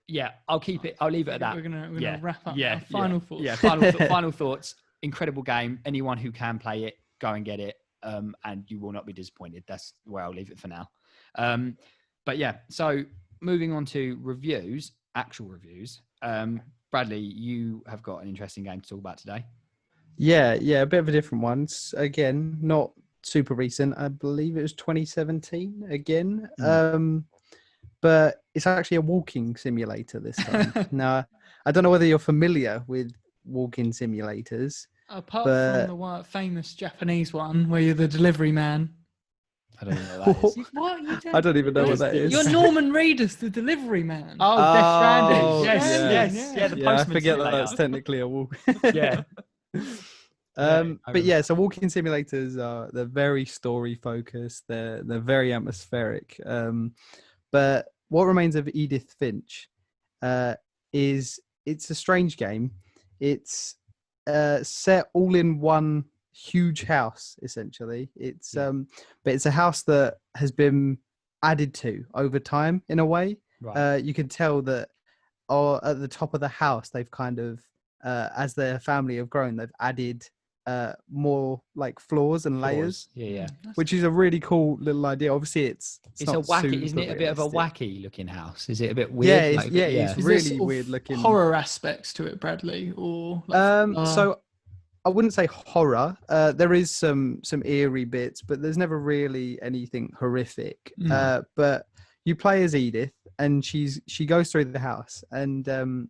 yeah, I'll leave it at that. We're gonna wrap up. Final thoughts. Yeah, final thoughts. Incredible game. Anyone who can play it, go and get it. And you will not be disappointed. That's where I'll leave it for now. But yeah, so moving on to actual reviews. Bradley, you have got an interesting game to talk about today. Yeah, a bit of a different one. Again, not super recent. I believe it was 2017 again. But it's actually a walking simulator this time. Now, I don't know whether you're familiar with walking simulators. Apart from the famous Japanese one where you're the delivery man. I don't know what that is. What? I don't even know what that is. You're Norman Reedus, the delivery man. Oh, Death Stranding. Yes. Yeah, the postman I forget simulator. that's technically a walk. Yeah. But yeah, so walking simulators they're very story focused. They're very atmospheric. But what remains of Edith Finch is it's a strange game. It's set all in one huge house, essentially. It's but it's a house that has been added to over time in a way. Right. You can tell that at the top of the house they've kind of as their family have grown, they've added more like floors and layers. Which is a really cool little idea. Obviously it's a wacky, isn't it? A bit of a wacky looking house. Is it a bit weird? It's really weird looking. Horror aspects to it, Bradley, or so I wouldn't say horror. There is some eerie bits, but there's never really anything horrific. But you play as Edith, and she goes through the house, and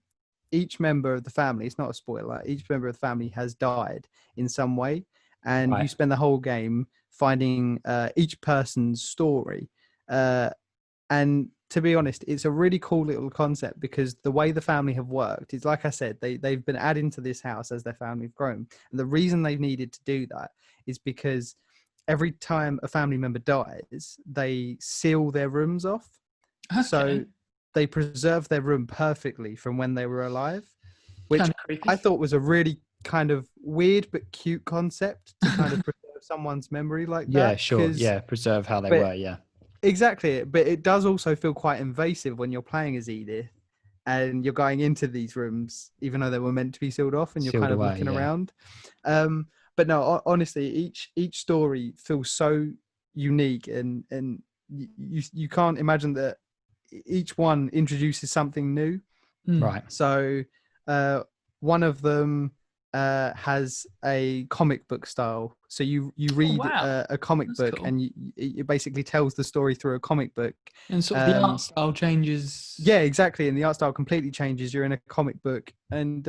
each member of the family, it's not a spoiler, each member of the family has died in some way, and you spend the whole game finding each person's story. And to be honest, it's a really cool little concept, because the way the family have worked is, like I said, they've been adding to this house as their family have grown. And the reason they've needed to do that is because every time a family member dies, they seal their rooms off. Okay. So they preserve their room perfectly from when they were alive, which I thought was a really kind of weird but cute concept to kind of preserve someone's memory like that. Yeah, sure. Yeah, preserve how they were, yeah. Exactly. But it does also feel quite invasive when you're playing as Edith and you're going into these rooms, even though they were meant to be sealed off, and you're kind of looking around. But no, honestly, each story feels so unique, and you can't imagine that each one introduces something new. Right. So one of them has a comic book style. So you read a comic book, cool. And it basically tells the story through a comic book. And sort of the art style changes. Yeah, exactly. And the art style completely changes. You're in a comic book, and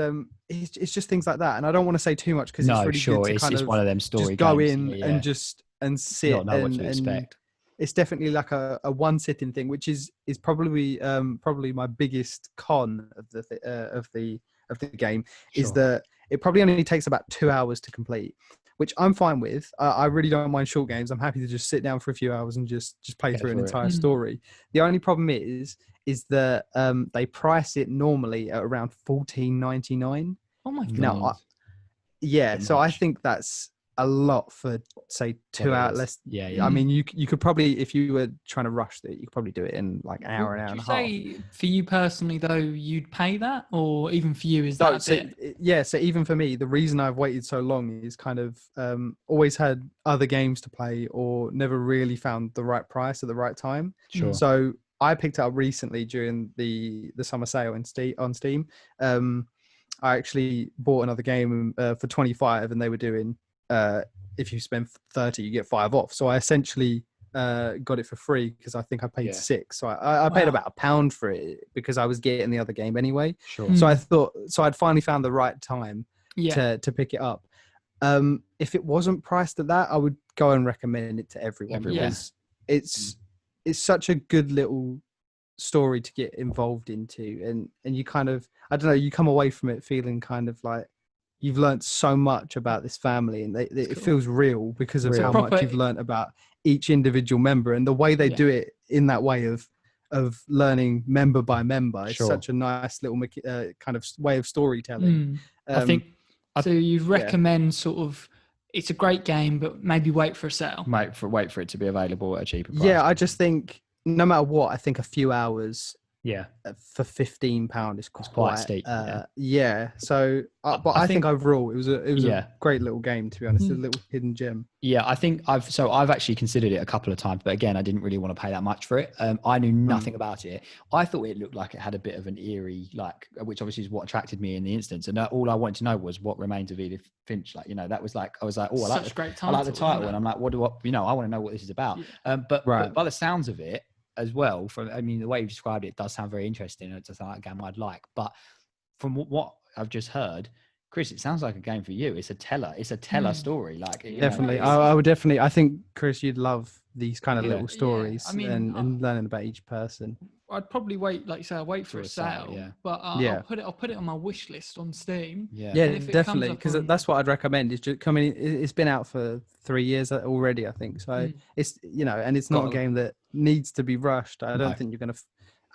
it's just things like that. And I don't want to say too much, because it's really good to kind it's one of them story just go games. in and sit. Not know what to expect. it's definitely like a one sitting thing, which is probably my biggest con of the game, is that it probably only takes about 2 hours to complete, which I'm fine with. I really don't mind short games. I'm happy to just sit down for a few hours and just play through an entire story. The only problem is that they price it normally at around $14.99. Oh my god! Now, so I think that's a lot for, say, 2 hours less. Yeah. I mean, you could probably, if you were trying to rush it, you could probably do it in like an hour, an hour and a half. Would you say for you personally though, you'd pay that, or even for you is that? So even for me, the reason I've waited so long is kind of always had other games to play, or never really found the right price at the right time. Sure. So I picked it up recently during the summer sale on Steam. I actually bought another game for 25, and they were doing if you spend 30, you get 5 off. So I essentially got it for free because I think I paid $6. So I paid about £1 for it because I was getting the other game anyway. Sure. So I thought, I'd finally found the right time to pick it up. If it wasn't priced at that, I would go and recommend it to everyone. Because it's such a good little story to get involved into, and you kind of, I don't know, you come away from it feeling kind of like you've learned so much about this family, and it feels real because of how much you've learned about each individual member, and the way they do it in that way of learning member by member. It's such a nice little kind of way of storytelling. I think so. You recommend sort of, it's a great game, but maybe wait for a sale. Wait for it to be available at a cheaper price. Yeah, I just think no matter what, I think a few hours for £15 is quite steep. So but I think overall it was a great little game, to be honest. A little hidden gem. I think I've actually considered it a couple of times, but again, I didn't really want to pay that much for it. I knew nothing about it. I thought it looked like it had a bit of an eerie, like, which obviously is what attracted me in the instance, and all I wanted to know was what remains of Edith Finch. Like, that was like, I was like, oh, I like the title, and I'm like, I want to know what this is about. But by the sounds of it as well, the way you described it does sound very interesting. It's just like a game I'd like, but from what I've just heard, Chris, it sounds like a game for you. It's a teller story. Like, definitely, I would definitely. I think, Chris, you'd love these kind of little stories, and learning about each person. I'd probably wait, like you say, I'll wait for a sale, but I'll put it on my wish list on Steam. Yeah, definitely, because that's what I'd recommend. Is just coming. It's been out for 3 years already, I think. So it's and it's not a game that needs to be rushed. I don't think you're going to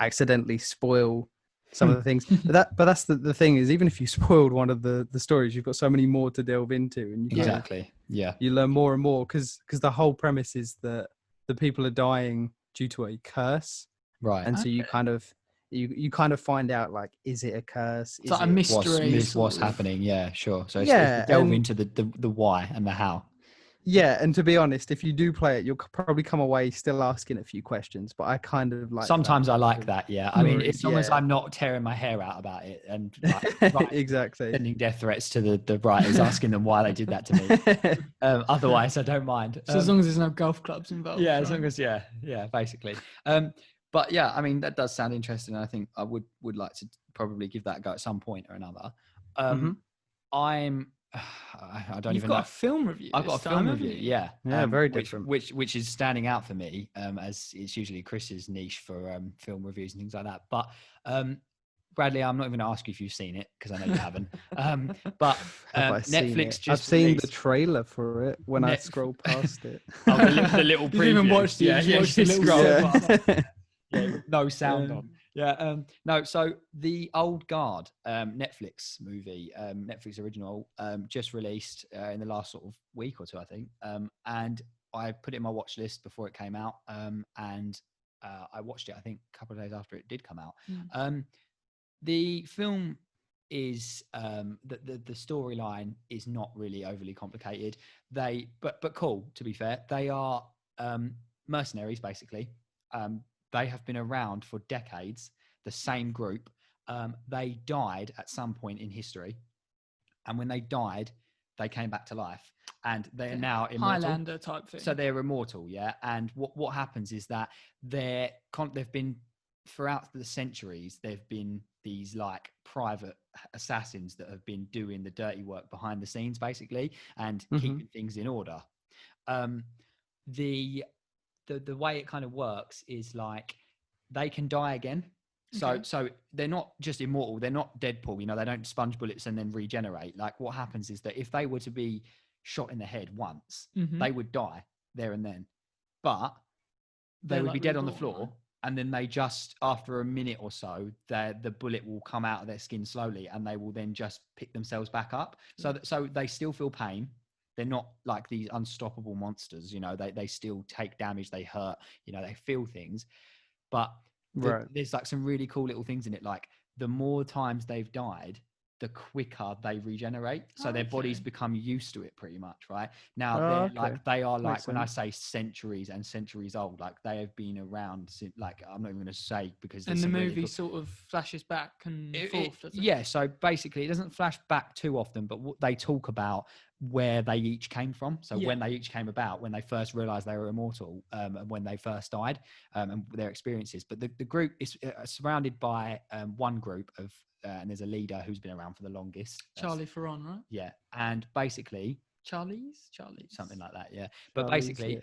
accidentally spoil some of the things. But that's the thing, is even if you spoiled one of the stories, you've got so many more to delve into, and you learn more and more, because the whole premise is that the people are dying due to a curse. Right. And so you kind of find out, like, is it a curse? It's like a mystery. What's happening? Yeah, sure. So it's delve into the why and the how. Yeah, and to be honest, if you do play it, you'll probably come away still asking a few questions. But I kind of like. Sometimes I like that. Yeah, I mean, as long as I'm not tearing my hair out about it and exactly sending death threats to the writers, asking them why they did that to me. Otherwise, I don't mind. So as long as there's no golf clubs involved. Yeah, as long as basically. But yeah, I mean, that does sound interesting. I think I would like to probably give that a go at some point or another. I don't even know. You've got a film review. I've got a film review. Yeah, very different. Which is standing out for me, as it's usually Chris's niche for film reviews and things like that. But Bradley, I'm not even going to ask you if you've seen it, because I know you haven't. But Netflix I've seen the trailer for it when I scroll past it. The little preview. You even watched the little scroll. No sound on. No, so The Old Guard, Netflix movie, Netflix original, just released in the last sort of week or two, I think. And I put it in my watch list before it came out, and I watched it, I think, a couple of days after it did come out. The film is the storyline is not really overly complicated. But cool, to be fair. They are mercenaries, basically. They have been around for decades, the same group. They died at some point in history. And when they died, they came back to life. And they're now immortal. Highlander type thing. So they're immortal, yeah. And what happens is that they've been, throughout the centuries, they've been these like private assassins that have been doing the dirty work behind the scenes, basically, and keeping things in order. The the way it kind of works is like they can die again. Okay. So they're not just immortal. They're not Deadpool. They don't sponge bullets and then regenerate. Like what happens is that if they were to be shot in the head once, they would die there and then. But they would like be dead on the reborn, floor. right? And then they just, after a minute or so, the bullet will come out of their skin slowly, and they will then just pick themselves back up. So they still feel pain. They're not like these unstoppable monsters. They still take damage. They hurt. They feel things. But there's like some really cool little things in it. Like the more times they've died, the quicker they regenerate. So their bodies become used to it pretty much, right? Now they are like, when I say centuries and centuries old, like they have been around since, like, I'm not even going to say because and the movie sort of flashes back and forth, doesn't it? Yeah, so basically it doesn't flash back too often, but what they talk about where they each came from. So when they each came about, when they first realized they were immortal, and when they first died, and their experiences. But the group is surrounded by one group of and there's a leader who's been around for the longest. Charlie Theron, right? Yeah, and basically Charlie's something like that. Yeah, but basically,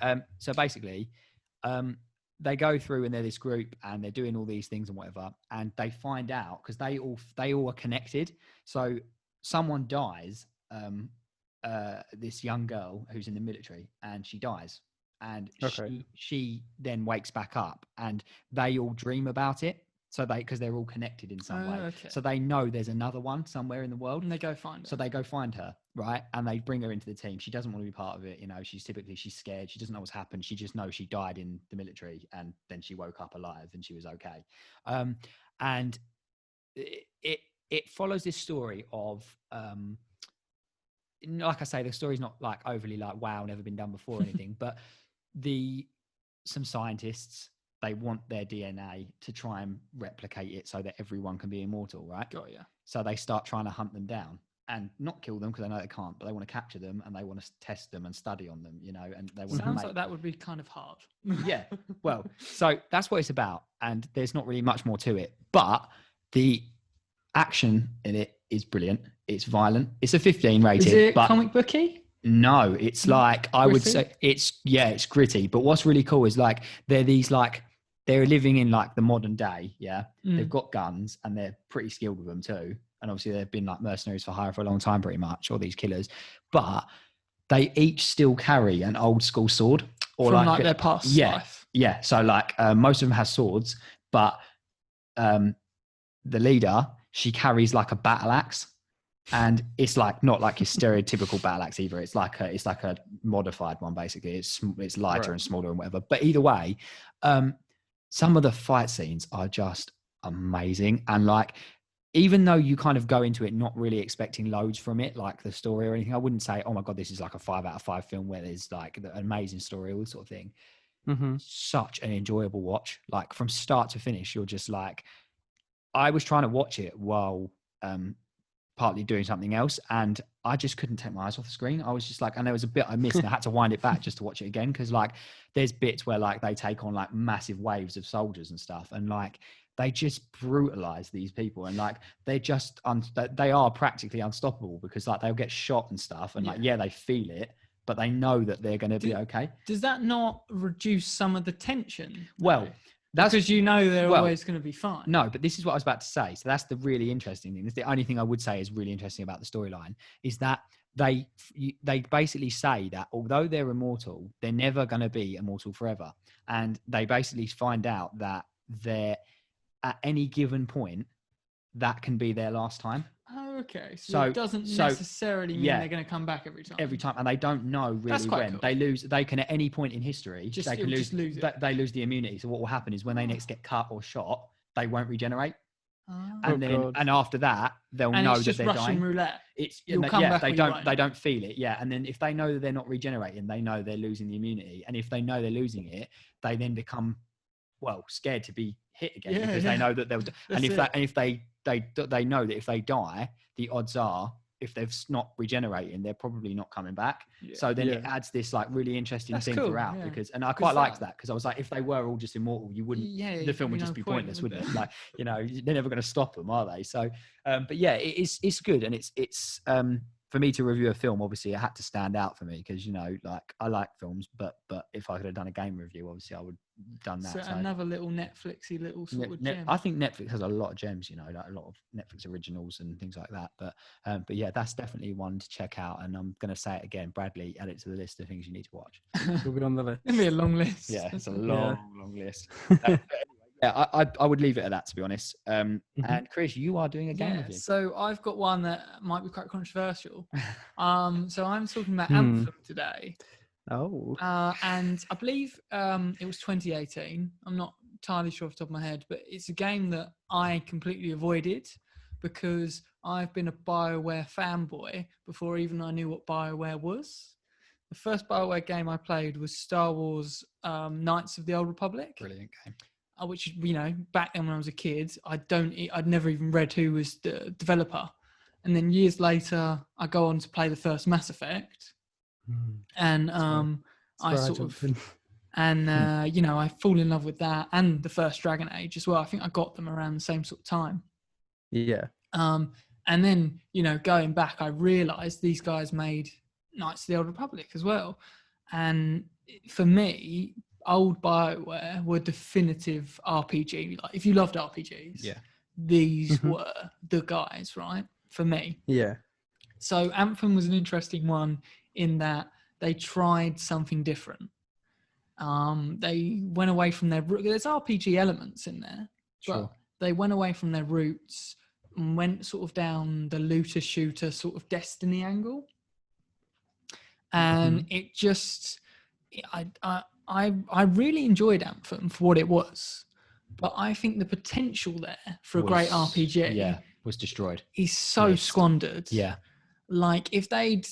they go through and they're this group and they're doing all these things and whatever, and they find out because they all are connected. So someone dies, this young girl who's in the military, and she dies, and she then wakes back up, and they all dream about it. So because they're all connected in some way. Okay. So they know there's another one somewhere in the world. And they go find her. So they go find her, right? And they bring her into the team. She doesn't want to be part of it. She's scared. She doesn't know what's happened. She just knows she died in the military, and then she woke up alive and she was okay. And it follows this story of, like I say, the story's not like overly like, wow, never been done before or anything, but some scientists, they want their DNA to try and replicate it so that everyone can be immortal, right? Got ya. So they start trying to hunt them down and not kill them because they know they can't, but they want to capture them and they want to test them and study on them, and they want Sounds like that would be kind of hard. Yeah. Well, so that's what it's about. And there's not really much more to it, but the action in it is brilliant. It's violent. It's a 15 rated. Is it but comic booky? No, it's like, I would Gritty? say it's gritty. But what's really cool is like, they're living in like the modern day. Yeah. They've got guns and they're pretty skilled with them too. And obviously they've been like mercenaries for hire for a long time, pretty much, all these killers, but they each still carry an old school sword or from like their past life. Yeah. So like, most of them have swords, but, the leader, she carries like a battle axe. And it's like not like your stereotypical battle axe either. It's like a modified one basically. It's lighter and smaller and whatever. But either way, some of the fight scenes are just amazing. And like, even though you kind of go into it not really expecting loads from it, like the story or anything, I wouldn't say, oh my God, this is like a 5 out of 5 film where there's like an amazing story, all this sort of thing. Such an enjoyable watch. Like from start to finish, you're just like, I was trying to watch it while partly doing something else, and I just couldn't take my eyes off the screen. I was just like, and there was a bit I missed and I had to wind it back just to watch it again, because like there's bits where like they take on like massive waves of soldiers and stuff, and like they just brutalize these people, and like they just they are practically unstoppable, because like they'll get shot and stuff, and like they feel it, but they know that they're going to be okay. Does that not reduce some of the tension? Well, that's because they're always going to be fine. No, but this is what I was about to say. So that's the really interesting thing. It's the only thing I would say is really interesting about the storyline is that they basically say that although they're immortal, they're never going to be immortal forever. And they basically find out that they're at any given point, that can be their last time. Oh, okay. So it doesn't necessarily mean they're going to come back every time. Every time, and they don't know really when. Cool. They lose. They can at any point in history. Just lose it. They lose the immunity. So what will happen is when they next get cut or shot, they won't regenerate. Oh. And after that, they'll know that they're Russian dying. roulette. You'll come back. They don't feel it. Yeah, and then if they know that they're not regenerating, they know they're losing the immunity. And if they know they're losing it, they then become scared to be hit again, because they know that they'll. And if they know that if they die, the odds are, if they've not regenerating, they're probably not coming back. So then it adds this like really interesting thing throughout, because, and I quite liked that, because I was like, if they were all just immortal, you wouldn't, the film would just be pointless, wouldn't it? Like, they're never going to stop them, are they? So, but yeah, it's good. And it's for me to review a film, obviously it had to stand out for me because, you know, like I like films, but if I could have done a game review, obviously I would have done that. So another little Netflixy little sort of gem. I think Netflix has a lot of gems, you know, like a lot of Netflix originals and things like that. But yeah, that's definitely one to check out. And I'm going to say it again, Bradley, add it to the list of things you need to watch. It'll be on the list. It'll be a long list. Yeah, it's a long list. Yeah, I would leave it at that, to be honest. And Chris, you are doing a game review. So I've got one that might be quite controversial. So I'm talking about Anthem today. Oh. And I believe it was 2018. I'm not entirely sure off the top of my head, but it's a game that I completely avoided because I've been a BioWare fanboy before even I knew what BioWare was. The first BioWare game I played was Star Wars Knights of the Old Republic. Brilliant game. Which, you know, back then when I was a kid, I'd never even read who was the developer. And then years later, I go on to play the first Mass Effect. And I sort of, and you know, I fall in love with that and the first Dragon Age as well. I think I got them around the same sort of time. Yeah. And then, you know, going back, I realized these guys made Knights of the Old Republic as well. And for me, old BioWare were definitive RPG. Like, if you loved RPGs, these were the guys, right? For me. Yeah. So Anthem was an interesting one in that they tried something different. They went away from there's RPG elements in there, but they went away from their roots and went sort of down the looter shooter sort of Destiny angle. And it just, I really enjoyed Anthem for what it was, but I think the potential there for a great RPG was destroyed. Is so squandered. Yeah. Like if they'd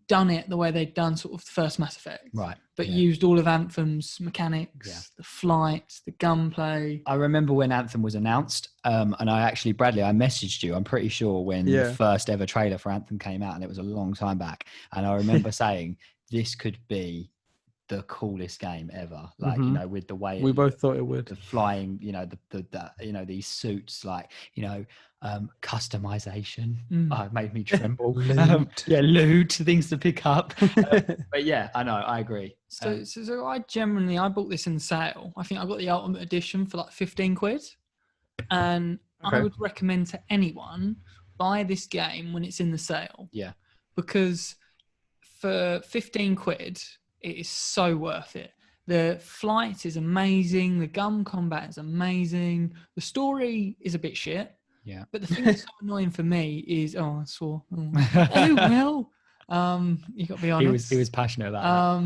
done it the way they'd done sort of the first Mass Effect, right, but used all of Anthem's mechanics, the flight, the gunplay. I remember when Anthem was announced, and Bradley, I messaged you, I'm pretty sure, when the first ever trailer for Anthem came out, and it was a long time back. And I remember saying, this could be the coolest game ever, like you know, with the way we both thought it would, the flying, you know, the you know, these suits, like, you know, customization. It made me tremble. Loot, things to pick up. But yeah, I know, I agree. So I bought this in sale. I think I got the Ultimate Edition for like 15 quid, and I would recommend to anyone buy this game when it's in the sale. Yeah, because for 15 quid. It is so worth it. The flight is amazing. The gun combat is amazing. The story is a bit shit. Yeah. But the thing that's so annoying for me is, you got to be honest. He was passionate about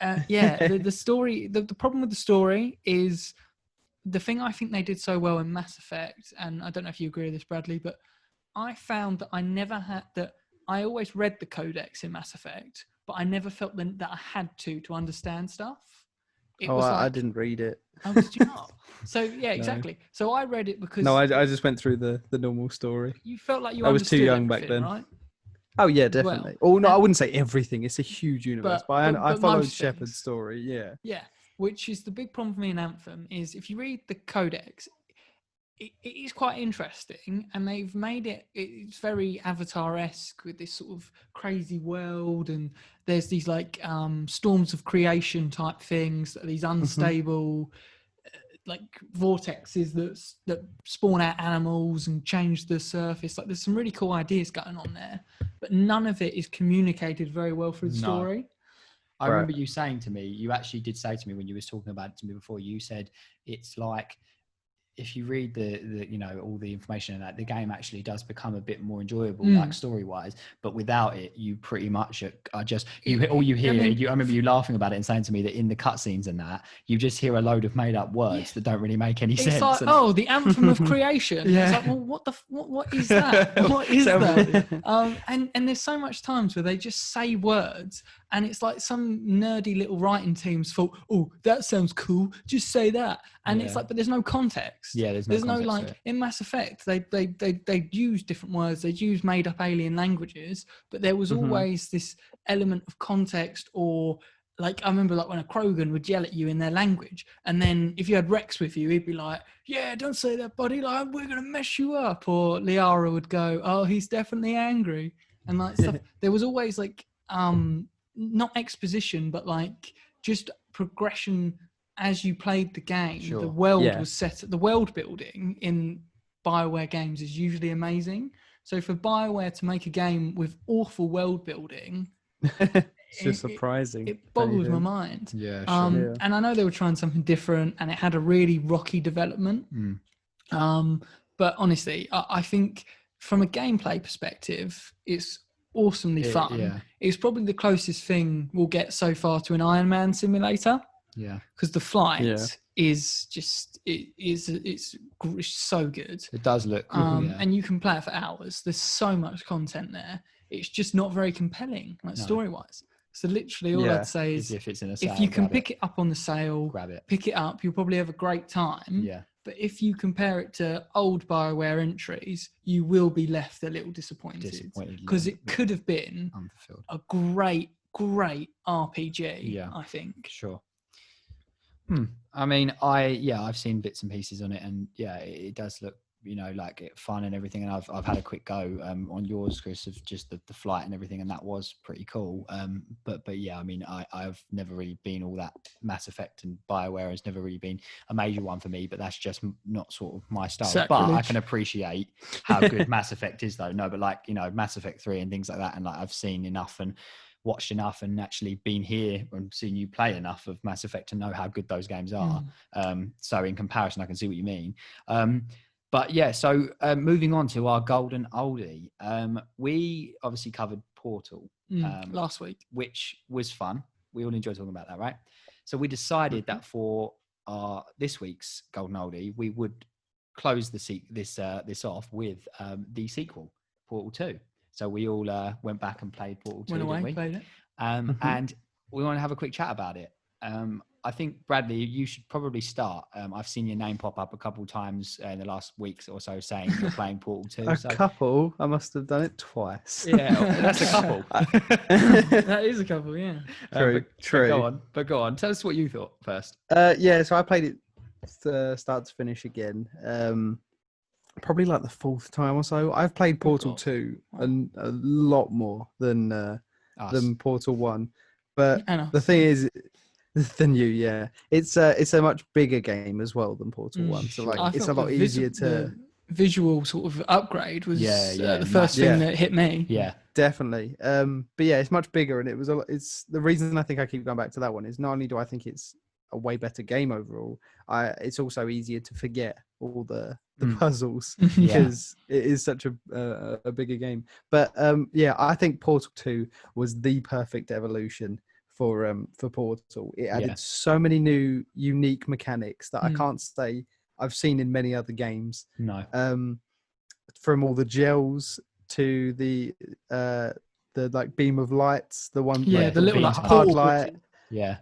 that. The story, the problem with the story is the thing I think they did so well in Mass Effect, and I don't know if you agree with this, Bradley, but I found that I always read the codex in Mass Effect, but I never felt that I had to understand stuff. I didn't read it. Oh, did you not? So, yeah, exactly. So I read it because... No, I just went through the normal story. You felt like you I was too young back then. Right? Oh, yeah, definitely. I wouldn't say everything. It's a huge universe, but I followed Shepard's story, yeah. Yeah, which is the big problem for me in Anthem, is if you read the codex, it is quite interesting, and they've made it's very Avatar-esque with this sort of crazy world, and there's these like storms of creation type things, these unstable like vortexes that spawn out animals and change the surface. Like, there's some really cool ideas going on there, but none of it is communicated very well through the story. I remember you saying to me, you actually did say to me when you was talking about it to me before, you said it's like, if you read the you know, all the information in that, the game actually does become a bit more enjoyable, like story wise, but without it, you pretty much are just, all you hear, I remember you laughing about it and saying to me that in the cutscenes and that, you just hear a load of made up words that don't really make any sense. It's like, the anthem of creation. It's like, well, what is that? What is that? And there's so much times where they just say words, and it's like some nerdy little writing team's thought, oh, that sounds cool, just say that. And it's like, but there's no context. Yeah, there's no like, in Mass Effect, they use different words, they use made up alien languages, but there was always this element of context, or like, I remember like when a Krogan would yell at you in their language, and then if you had Rex with you, he'd be like, yeah, don't say that, buddy, like, we're going to mess you up. Or Liara would go, oh, he's definitely angry. and like stuff. There was always like not exposition, but like just progression as you played the game. Sure. The world was set. The world building in BioWare games is usually amazing. So for BioWare to make a game with awful world building, it's just surprising. It boggles my mind. Yeah, sure. And I know they were trying something different, and it had a really rocky development. But honestly, I think from a gameplay perspective, it's awesomely fun. Yeah. It's probably the closest thing we'll get so far to an Iron Man simulator. Yeah, because the flight is just it's so good. It does look cool, and you can play it for hours. There's so much content there. It's just not very compelling, like story wise. So literally, all I'd say is if it's in a sale, if you can pick it up on the sale, grab it, pick it up, you'll probably have a great time. Yeah. But if you compare it to old BioWare entries, you will be left a little disappointed because it could have been unfulfilled. A great RPG. Yeah, I think. Sure. I mean, I've seen bits and pieces on it, and it does look, like it fun and everything. And I've had a quick go on yours, Chris, of just the flight and everything, and that was pretty cool. But yeah, I mean, I've never really been all that Mass Effect, and BioWare has never really been a major one for me. But that's just not sort of my style. Sacrilege. But I can appreciate how good Mass Effect is, though. No, but like Mass Effect 3 and things like that, and like I've seen enough and watched enough and actually been here and seen you play enough of Mass Effect to know how good those games are. So in comparison, I can see what you mean. But yeah, so moving on to our golden oldie, we obviously covered Portal last week, which was fun. We all enjoyed talking about that, right? So we decided that for this week's golden oldie, we would close this off with the sequel, Portal 2. So we all went back and played Portal 2, didn't we? Played it. And we want to have a quick chat about it. I think, Bradley, you should probably start. I've seen your name pop up a couple of times in the last weeks or so saying you're playing Portal 2. Couple? I must have done it twice. Yeah, that's a couple. That is a couple, yeah. True. But go on. Tell us what you thought first. So I played it start to finish again. Probably like the fourth time or so. I've played Portal 2 and a lot more than Portal 1. But the thing is, than you, yeah. It's a much bigger game as well than Portal 1. So like it's a lot easier to... The visual sort of upgrade was the first thing that hit me. Yeah. Definitely. But yeah, it's much bigger, and it's the reason I think I keep going back to that one is not only do I think it's a way better game overall, it's also easier to forget all the puzzles because it is such a bigger game. But I think Portal 2 was the perfect evolution for Portal. It added so many new unique mechanics that I can't say I've seen in many other games. No. From all the gels to the like beam of lights, the one the little like hard light. Yeah.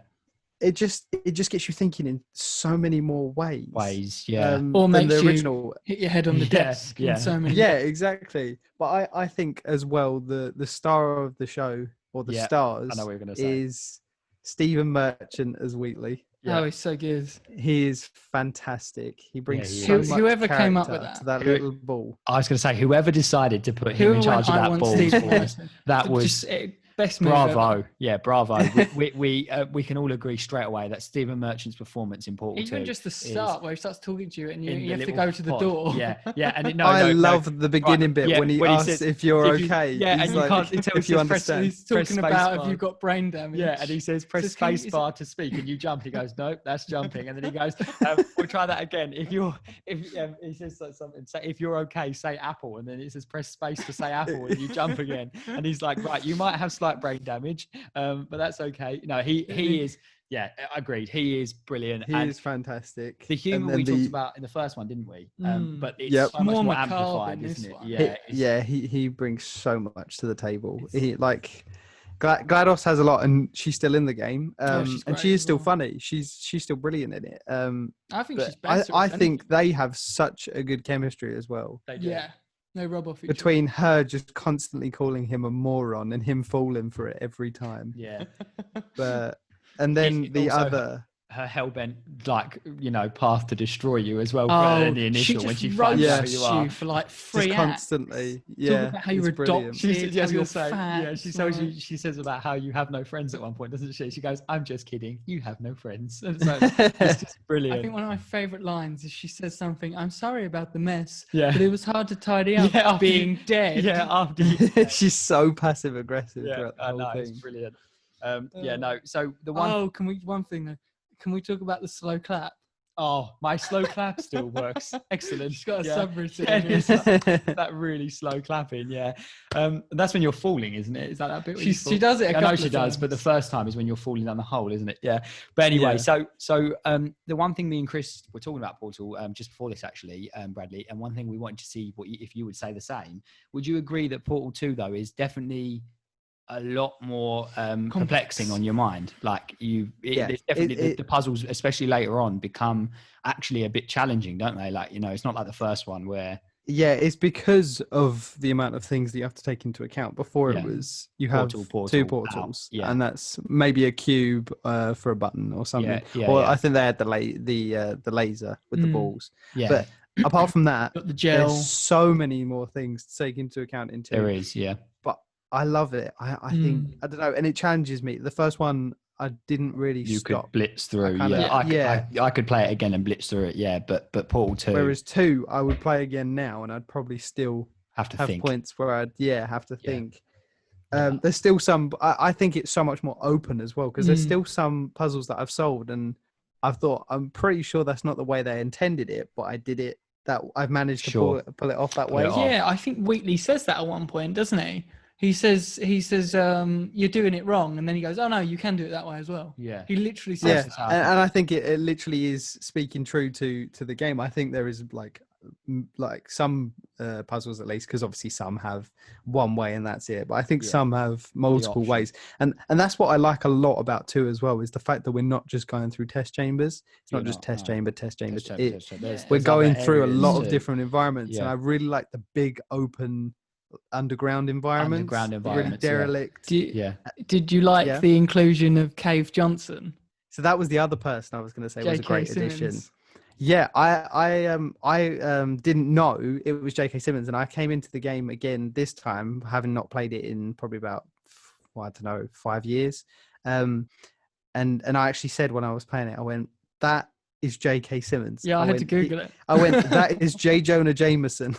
It just gets you thinking in so many more ways. Or makes the you original hit your head on the desk. In so many. Yeah, exactly. But I think as well the star of the show, or the stars, I know what you're gonna say, is Stephen Merchant as Wheatley. Yeah. Oh, he's so good. He is fantastic. He brings so much whoever came up with that to that little ball. I was going to say, whoever decided to put him in charge of that ball, that was best move bravo. Ever. Yeah, bravo. we can all agree straight away that Stephen Merchant's performance in Portal 2, even just the start where he starts talking to you and you have to go to the door. I love the beginning bit when he asks if you're okay. And you can't tell if you understand. He's talking about if you've got brain damage. Yeah, and he says press space bar to speak, and you jump. He goes, nope, that's jumping. And then he goes, we'll try that again. If he says something, say if you're okay, say apple, and then it says press space to say apple, and you jump again. And he's like, right, you might have slight brain damage, but that's okay. No, he is. Yeah, agreed. He is brilliant. He is fantastic. The humour we talked about in the first one, didn't we? But it's so much more amplified, isn't it? He brings so much to the table. He like GLaDOS has a lot, and she's still in the game, and she is still funny. She's still brilliant in it. I think she's better. I think they have such a good chemistry as well. They do. Yeah. They rub off each between her just constantly calling him a moron and him falling for it every time. Yeah. And then the other her hell-bent, like, path to destroy you as well. In the initial, when she roasts finds out who you are. for like 3 just acts. constantly. Talk Yeah, about how you're it's brilliant. adopted, how you're fat. She tells you, she says about how you have no friends at one point, doesn't she? She goes, "I'm just kidding. You have no friends." And so it's just brilliant. I think one of my favourite lines is she says something, "I'm sorry about the mess, Yeah. but it was hard to tidy up after being dead." Yeah, after you. She's so passive aggressive Yeah, throughout the I whole know, thing. it's brilliant. So the one. Oh, one thing though. Can we talk about the slow clap? Oh, my slow clap still works. Excellent. She's got a subroutine. That really slow clapping, yeah. That's when you're falling, isn't it? Is that bit? She does it. I know she does, but the first time is when you're falling down the hole, isn't it? Yeah. But anyway, so the one thing me and Chris were talking about Portal just before this, actually, Bradley, and one thing we wanted to see if you would say the same. Would you agree that Portal 2 though is definitely a lot more perplexing on your mind? Like it's definitely the puzzles, especially later on, become actually a bit challenging, don't they? Like, it's not like the first one where it's because of the amount of things that you have to take into account. Before it was you have two portals, and that's maybe a cube for a button or something. I think they had the laser with the balls. But apart from that, the gel. There's so many more things to take into account in 2. There is, but I love it. I think, I don't know, and it challenges me. The first one, I didn't really you stop. could blitz through. I could play it again and blitz through it. But Portal 2. Whereas 2, I would play again now, and I'd probably still have to think. Points where I'd have to think. There's still some. I think it's so much more open as well, because there's still some puzzles that I've solved, and I've thought I'm pretty sure that's not the way they intended it, but I did it. That I've managed to pull it off that way. Yeah, I think Wheatley says that at one point, doesn't he? He says, you're doing it wrong. And then he goes, oh, no, you can do it that way as well. Yeah. He literally says and I think it literally is speaking true to the game. I think there is like some puzzles, at least, because obviously some have one way and that's it. But I think some have multiple ways. And that's what I like a lot about 2 as well, is the fact that we're not just going through test chambers. It's not just test chamber. We're going through a lot of different environments. And I really like the big open underground environments, really derelict. Did you like the inclusion of Cave Johnson? So that was the other person I was going to say was a great addition. Yeah, I didn't know it was J.K. Simmons, and I came into the game again this time, having not played it in probably about 5 years. And I actually said when I was playing it, I went, that is J.K. Simmons. Yeah, I had to Google it. I went, that is J. Jonah Jameson.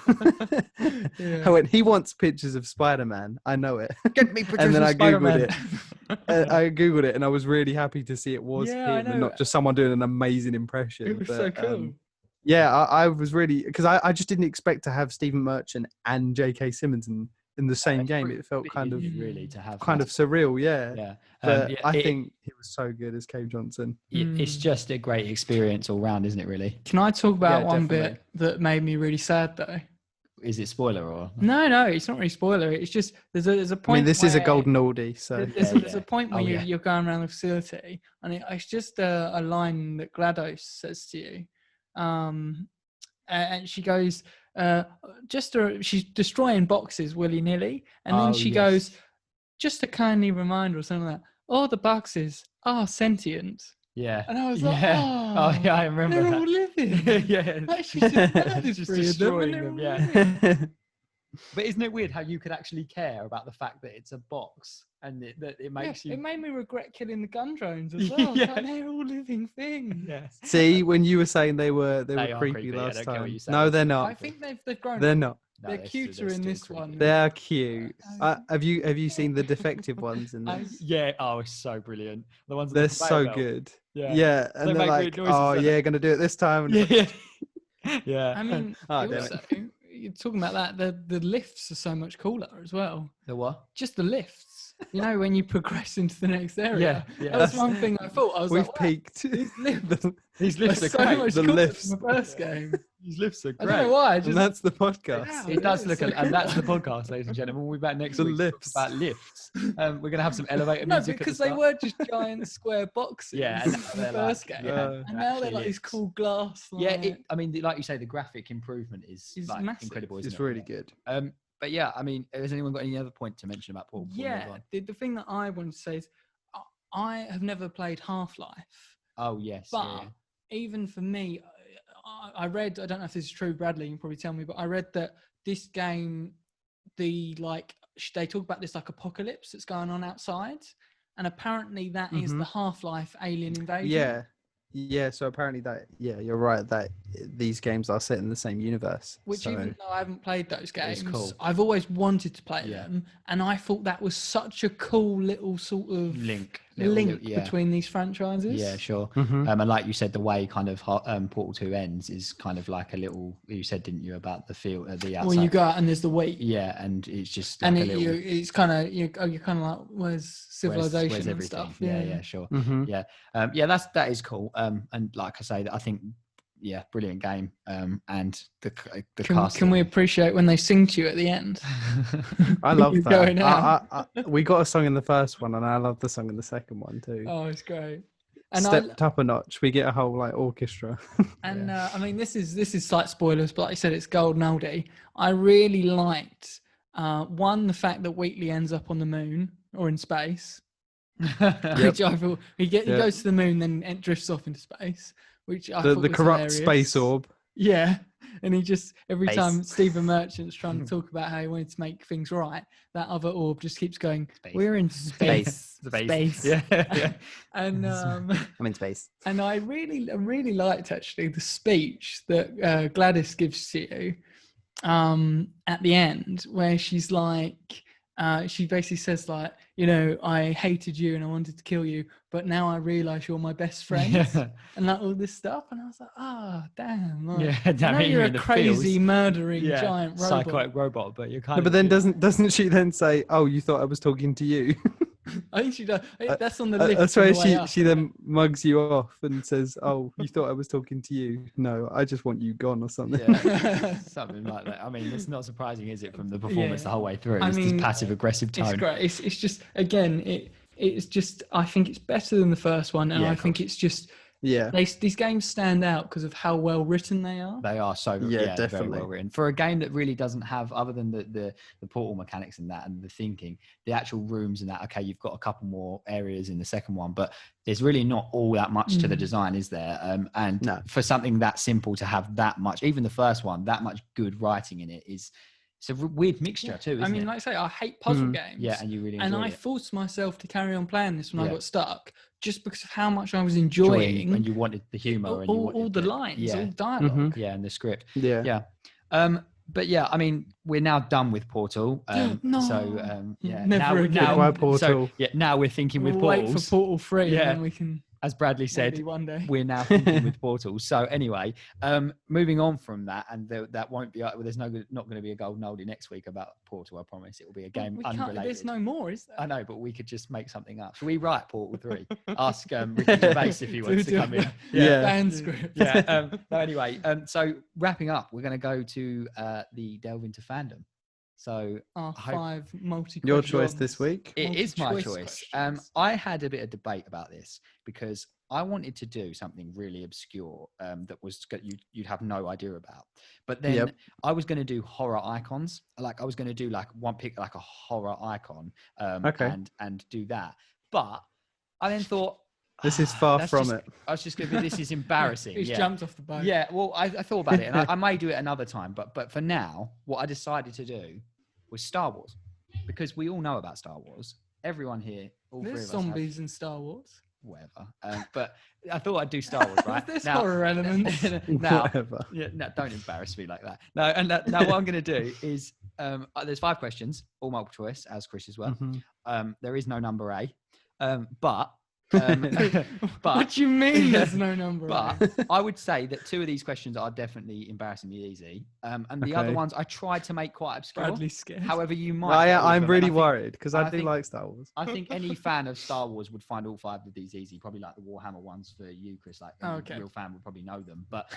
I went, he wants pictures of Spider-Man. I know it. Get me pictures and then of Spider-Man. I Googled it. I Googled it, and I was really happy to see it was him and not just someone doing an amazing impression. It was so cool. I was really, because I just didn't expect to have Stephen Merchant and J.K. Simmons in the same game. It felt kind of really to have kind of surreal. But I think he was so good as Cave Johnson. It's just a great experience all round, isn't it? Really. Can I talk about one bit that made me really sad though? Is it spoiler or no? It's not really spoiler. It's just there's a point. I mean, this is a golden oldie, so there's a point where you're going around the facility, and it's just a line that GLaDOS says to you, and she goes, she's destroying boxes willy nilly, and then she goes, just a kindly reminder or something like that. All the boxes are sentient. Yeah. And I was like, I remember they're that. all living. Actually, just destroying them. Yeah. But isn't it weird how you could actually care about the fact that it's a box and that it makes you? It made me regret killing the gun drones as well. Like, they're all living things. Yeah. See, when you were saying they were creepy last time. No, they're not. I think they've grown. They're not. No, they're cuter in this one. They're cute. Have you seen the defective ones in this? Yeah. Oh, it's so brilliant. The ones. They're so good. Yeah. And they're like, gonna do it this time. Yeah. I mean, also, you're talking about that. The lifts are so much cooler as well. The what? Just the lifts. When you progress into the next area. Yeah. That was one thing I thought. We've peaked. These lifts are so great. much The cooler lifts. than the first game. These lifts are great. I don't know why. And that's the podcast. It does look, and that's the podcast, ladies and gentlemen. We'll be back next week lifts. to talk about lifts. We're going to have some elevator No, music. because they were just giant square boxes. Yeah, in the first game, and now they're like these cool glass. I mean, like you say, the graphic improvement is like massive. incredible. Isn't It's it? really good. But yeah, I mean, has anyone got any other point to mention about Portal? Yeah, the thing that I wanted to say is, I have never played Half-Life. Oh yes. But even for me, I read, I don't know if this is true, Bradley, you can probably tell me, but I read that this game, they talk about this like apocalypse that's going on outside, and apparently that is the Half-Life alien invasion. Yeah, so apparently you're right, that these games are set in the same universe. Which, even though I haven't played those games, cool. I've always wanted to play them, and I thought that was such a cool little sort of link between these franchises. Yeah, sure. And like you said, the way kind of Portal 2 ends is kind of like a little. You said, didn't you, about the field, the outside? Well, you go out and there's the wheat. Yeah, and it's just like and it's kind of you're kind of like, where's civilization where's and stuff? Yeah, sure. Yeah, that is cool. And like I say, I think. Yeah, brilliant game. And the cast. Can we appreciate when they sing to you at the end? I love that. We got a song in the first one, and I love the song in the second one too. Oh, it's great. And stepped up a notch. We get a whole orchestra. And I mean, this is slight spoilers, but like I said, it's golden oldie. I really liked the fact that Wheatley ends up on the moon or in space. Which I thought he goes to the moon, then drifts off into space. Which I thought the was corrupt hilarious. space orb. Yeah, and he just every time Stephen Merchant's trying to talk about how he wanted to make things right, that other orb just keeps going. Space. We're in space. Space. Yeah. And I'm in space. And I really liked actually the speech that Gladys gives to you at the end, where she's like. She basically says like, I hated you and I wanted to kill you, but now I realise you're my best friend, and like all this stuff. And I was like, damn, like, I know you're a crazy murdering giant robot, psychotic robot, but you're kind of. But then doesn't she then say, "Oh, you thought I was talking to you"? I think she does. That's on the lift. That's where she then mugs you off and says, "Oh, you thought I was talking to you? No, I just want you gone," or something. Yeah, something like that. I mean, it's not surprising, is it, from the performance the whole way through? It's this passive aggressive tone. It's great. It's just, again, it's just. I think it's better than the first one, and I think it's just. Yeah, these games stand out because of how well written they are. They are so definitely very well written for a game that really doesn't have, other than the portal mechanics and that and the thinking, the actual rooms and that. Okay, you've got a couple more areas in the second one, but there's really not all that much to the design, is there? For something that simple to have that much, even the first one, that much good writing in it is. It's a weird mixture too, isn't it? Like I say, I hate puzzle games. Yeah, and you really enjoy it. And I forced myself to carry on playing this when I got stuck, just because of how much I was enjoying. When you wanted the humour and all the lines, all dialogue. Yeah, and the script. Yeah. But yeah, I mean, we're now done with Portal. So never again. Why Portal? So now we're thinking with Portals. Portals. Wait for Portal 3, and then we can. As Bradley said, one day. We're now thinking with Portals. So anyway, moving on from that, and that won't be. There's not going to be a golden oldie next week about Portal. I promise it will be a game unrelated. There's no more, is there? I know, but we could just make something up. Should we write Portal 3? Ask Ricky Gervais if he wants to come in. Fan script. No, anyway, so wrapping up, we're going to go to the delve into fandom. So five multi. Your choice this week. It is my choice. I had a bit of debate about this because I wanted to do something really obscure that was you'd have no idea about. But then I was going to do horror icons. Like I was going to do like a horror icon and do that. But I then thought. This is far from it. I was just going to be, this is embarrassing. He's jumped off the boat. Yeah, well, I thought about it, and I may do it another time. But for now, what I decided to do was Star Wars, because we all know about Star Wars. Everyone here, all three of us, zombies in Star Wars. Whatever. But I thought I'd do Star Wars, right? There's horror elements. Whatever. No, don't embarrass me like that. No, and now what I'm going to do is there's 5 questions, all multiple choice, as Chris as well. There is no number A, but. What do you mean there's no number? But I would say that 2 of these questions are definitely embarrassingly easy, and the other ones I tried to make quite obscure. Bradley's scared. However, you might. I'm really worried because I do like Star Wars. I think any fan of Star Wars would find all 5 of these easy. Probably like the Warhammer ones for you, Chris. Like any real fan would probably know them, but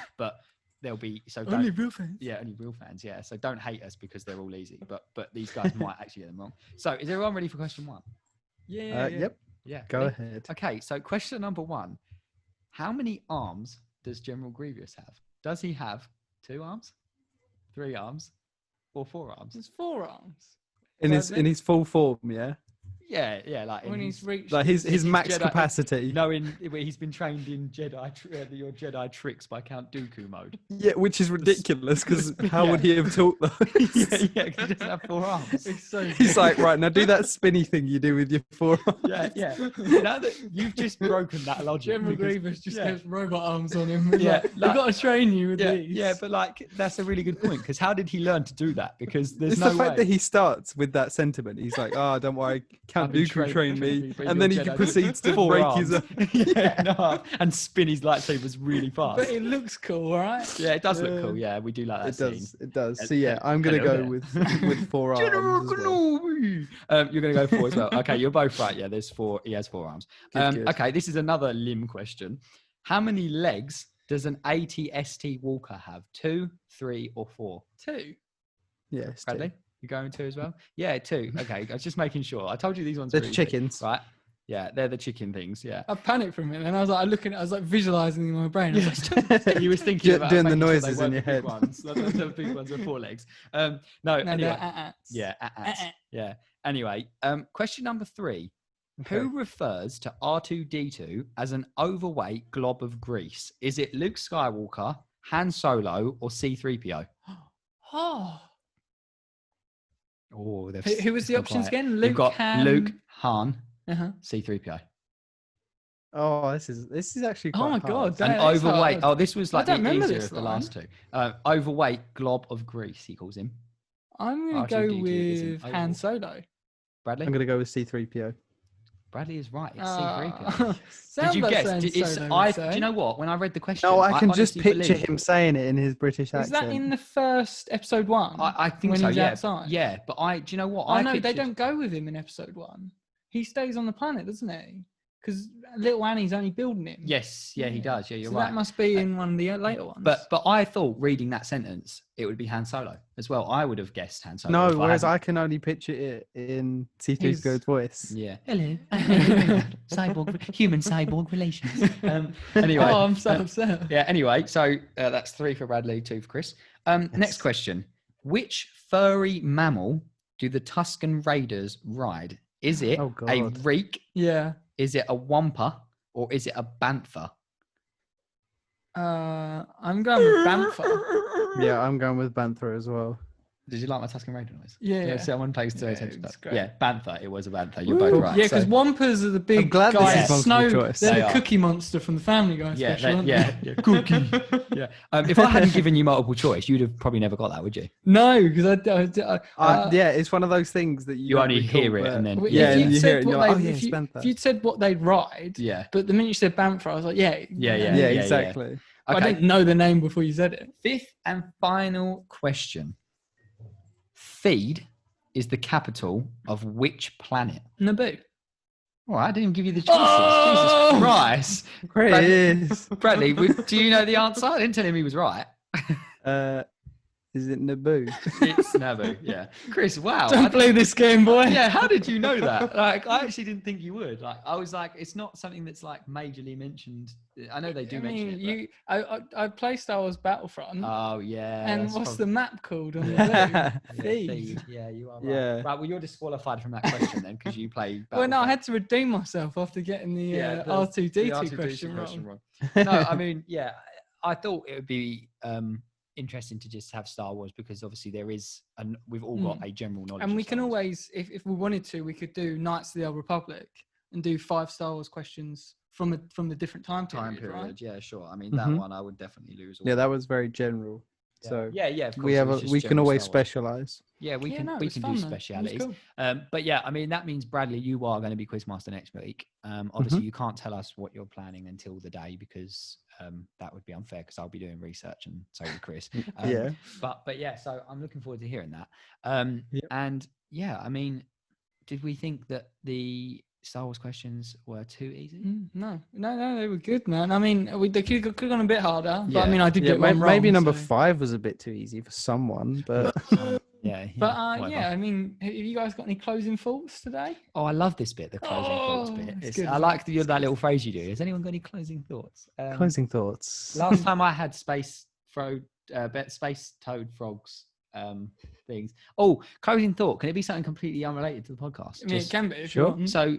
they'll be only real fans. Yeah, only real fans. Yeah, so don't hate us because they're all easy. But these guys might actually get them wrong. So is everyone ready for question 1? Yeah. Yep. Yeah. Go ahead. Okay, so question number 1. How many arms does General Grievous have? Does he have 2 arms, 3 arms, or 4 arms? There's 4 arms. In his full form, yeah? Yeah, like when he's reached Like his max Jedi- capacity. knowing he's been trained in your Jedi tricks by Count Dooku mode. Yeah, which is ridiculous because how would he have taught those? yeah, because he doesn't have 4 arms. it's so He's like, right, now do that spinny thing you do with your forearms. Yeah. Now that you've just broken that logic. General because- Grievous just yeah. gets robot arms on him. He's Yeah, like, like- I've got to train you with these. Yeah, but like that's a really good point because how did he learn to do that? Because there's It's no the fact way. that he starts with that sentiment. He's like, oh, don't worry, Count I've been Dooku trained me. but And your then he Jedi proceeds to 4 break arms. his and spin his lightsabers really fast. But it looks cool, right? Yeah, it does look cool. Yeah, we do like that It scene. does. It does. Yeah, So yeah, I'm gonna hello go there. with 4 General arms. As well. Kenobi. You're going to go 4 as well. Okay, you're both right. Yeah, there's 4. He has 4 arms. Good. Okay, this is another limb question. How many legs does an AT-ST walker have? 2, 3, or 4? 2. Yeah, it's Bradley, you going 2 as well? Yeah, 2. Okay, I was just making sure. I told you these ones. The were easy, chickens. right? Yeah, they're the chicken things. Yeah. I panicked for a minute, and I was like, I was like visualizing in my brain. I was like, You was thinking about Doing the making sure they noises weren't in your the big head. Ones. The big ones are 4 legs. No, no, anyway. they're ats. Yeah, ats. Uh-uh. Yeah. Anyway, question number 3. Okay. Who refers to R2D2 as an overweight glob of grease? Is it Luke Skywalker, Han Solo, or C-3PO? Oh. Oh, Who was the options again? Luke, You've got Han... Luke, Han, Uh-huh. C-3PO. Oh, this is actually quite Oh my hard. God, An that is overweight. hard. Oh, this was I like the don't remember easier this of the line. last 2. Overweight glob of grease, he calls him. I'm going to go R2D2 is an with Han oval. Solo. Bradley? I'm gonna go with C-3PO. Bradley is right. It's C-3PO. Did Sounds you like guess? Han It's, Solo I, would do say. you know what? When I read the question, No, I can just honestly picture believed- him saying it in his British Is accent. that in the first episode 1? I think when so. he's Yeah, outside? yeah. But do you know what? Oh no, they pictured- don't go with him in episode 1. He stays on the planet, doesn't he? Because little Annie's only building him. Yes, yeah, he does. Yeah, you're so right. that must be in one of the later ones. But I thought reading that sentence, it would be Han Solo as well. I would have guessed Han Solo. No, if whereas hadn't. I can only picture it in C-3PO's He's- voice. Yeah. Hello. Human cyborg relations. Anyway. oh, I'm so upset. Yeah. Anyway, so that's 3 for Bradley, 2 for Chris. Next question: which furry mammal do the Tusken Raiders ride? Is it Oh, a God. reek? Yeah. Is it a wampa? Or is it a bantha? I'm going with Bantha. Yeah, I'm going with Bantha as well. Did you like my Tusken Raider noise? Yeah. Someone pays Yeah, attention to it's that. great. Yeah, bantha. It was a bantha. You're both right. Yeah, because So- Wampas are the big glad this guys. is multiple Snow, choice. they're They the are. Cookie Monster from the Family Guy yeah, special. that- aren't yeah, they? cookie. Yeah. If I hadn't given you multiple choice, you'd have probably never got that, would you? No, because Yeah, it's one of those things that You don't only recall, hear it but- and then Well, Yeah, if and you'd you said hear it and what you're like, they- oh yeah, if it's you- Bantha. if you'd said what they'd ride, Yeah. but the minute you said Bantha, I was like, yeah, Yeah, Yeah, yeah. exactly. I Okay. didn't know the name before you said it. 5th and final question. Feed is the capital of which planet? Naboo. Oh, I didn't even give you the choices. Oh! Jesus Christ. Chris, Bradley, do you know the answer? I didn't tell him he was right. is it Naboo? It's Naboo, yeah. Chris, wow. Don't play this game, boy. Yeah, how did you know that? Like, I actually didn't think you would. Like, I was like, it's not something that's like majorly mentioned. I know they do I mention mean, it. I play Star Wars Battlefront, Oh yeah. and that's what's probably- the map called on the Yeah, blue? Feed. feed. Yeah, you are right. Yeah. Right, well, you're disqualified from that question then because you play. Well, no, I Battlefront. had to redeem myself after getting the Yeah, the R2D2 The R2D2 question wrong. No, I mean, yeah, I thought it would be interesting to just have Star Wars because obviously there is, and we've all got a general knowledge. And of we Star can Wars. always, if we wanted to, we could do Knights of the Old Republic and do 5 Star Wars questions from the different time period, right? Yeah, sure. I mean, that Mhm. one I would definitely lose. Yeah, that was very general. Yeah. So yeah, of course, we it have was just we can general always Star Wars. specialize. Yeah, we Yeah, can no, it we was can fun, do though. It was specialities. cool. But yeah, I mean that means Bradley, you are going to be quizmaster next week. Obviously, you can't tell us what you're planning until the day because that would be unfair because I'll be doing research and so will Chris. Yeah. But yeah, so I'm looking forward to hearing that. Yep. And yeah, I mean, did we think that the Star Wars questions were too easy? No, they were good, man. I mean, they could have gone a bit harder, but Yeah. I mean, I did Yeah, get one wrong. maybe number so- 5 was a bit too easy for someone, but Yeah. But whatever. yeah, I mean, have you guys got any closing thoughts today? Oh, I love this bit, the closing thoughts Oh, bit. it's good, I isn't like it? that little phrase you do. Has anyone got any closing thoughts? closing thoughts. Last time I had space toad frogs things. Oh, closing thought. Can it be something completely unrelated to the podcast? I mean, it can be. If Sure. you want. So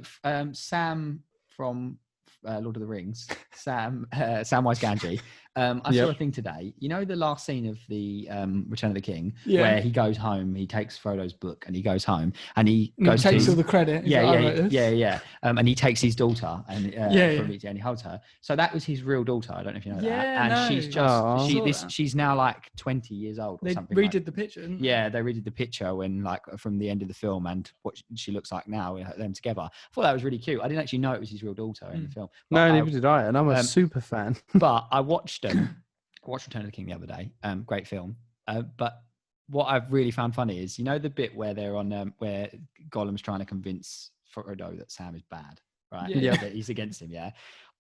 Sam from Lord of the Rings, Samwise Gamgee. I saw a thing today. You know the last scene of the Return of the King, where he goes home, he takes Frodo's book, and he goes home, and he goes takes all the credit. Yeah. And he takes his daughter and from it, and he holds her. So that was his real daughter. I don't know if you know that. And she's just she's now like 20 years old. Or something. They redid the picture. Didn't they? Yeah, they redid the picture when like from the end of the film and what she looks like now, them together. I thought that was really cute. I didn't actually know it was his real daughter in the film. But neither did I, and I'm a super fan. But I watched Return of the King the other day. Great film. But what I've really found funny is, you know, the bit where they're on where Gollum's trying to convince Frodo that Sam is bad, right? Yeah. That he's against him. Yeah.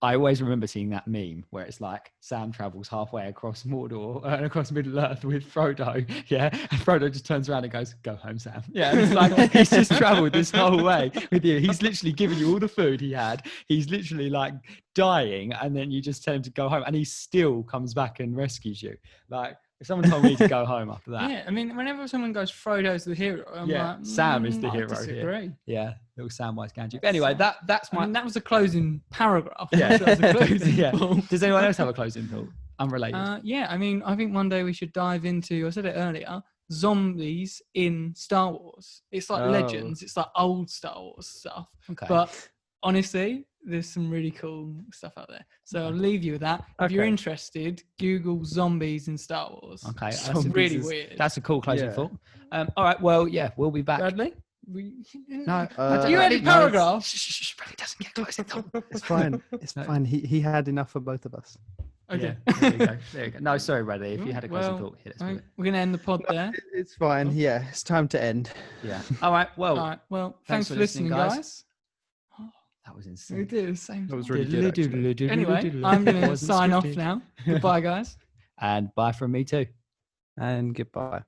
I always remember seeing that meme where it's like Sam travels halfway across Mordor and across Middle Earth with Frodo. Yeah. And Frodo just turns around and goes, "Go home, Sam." Yeah. And it's like, he's just traveled this whole way with you. He's literally given you all the food he had. He's literally like dying. And then you just tell him to go home and he still comes back and rescues you. Like, if someone told me to go home after that. Yeah, I mean, whenever someone goes, Frodo's the hero, I'm like, Sam is the hero here. Yeah, little Samwise Gamgee. But anyway, that's my. I mean, that was a closing paragraph. Yeah, that was a closing thought. Does anyone else have a closing thought? Unrelated. Yeah, I mean, I think one day we should dive into. I said it earlier. Zombies in Star Wars. It's like Legends. It's like old Star Wars stuff. Okay. But honestly, there's some really cool stuff out there. So I'll leave you with that. If you're interested, Google zombies in Star Wars. Okay, that's really weird. That's a cool closing thought. All right, well, yeah, we'll be back. Bradley? No, you had a paragraph. Shh, Bradley doesn't get closing thought. It's fine. It's fine. He had enough for both of us. Okay. Yeah, there you go. No, sorry, Bradley. If you had a closing thought, hit us with it. We're going to end the pod there. It's fine. Yeah, it's time to end. Yeah. All right, well, thanks for listening, guys. That was insane. We did the same. That was really good. Anyway, I'm going to sign off now. Goodbye, guys. And bye from me too. And goodbye.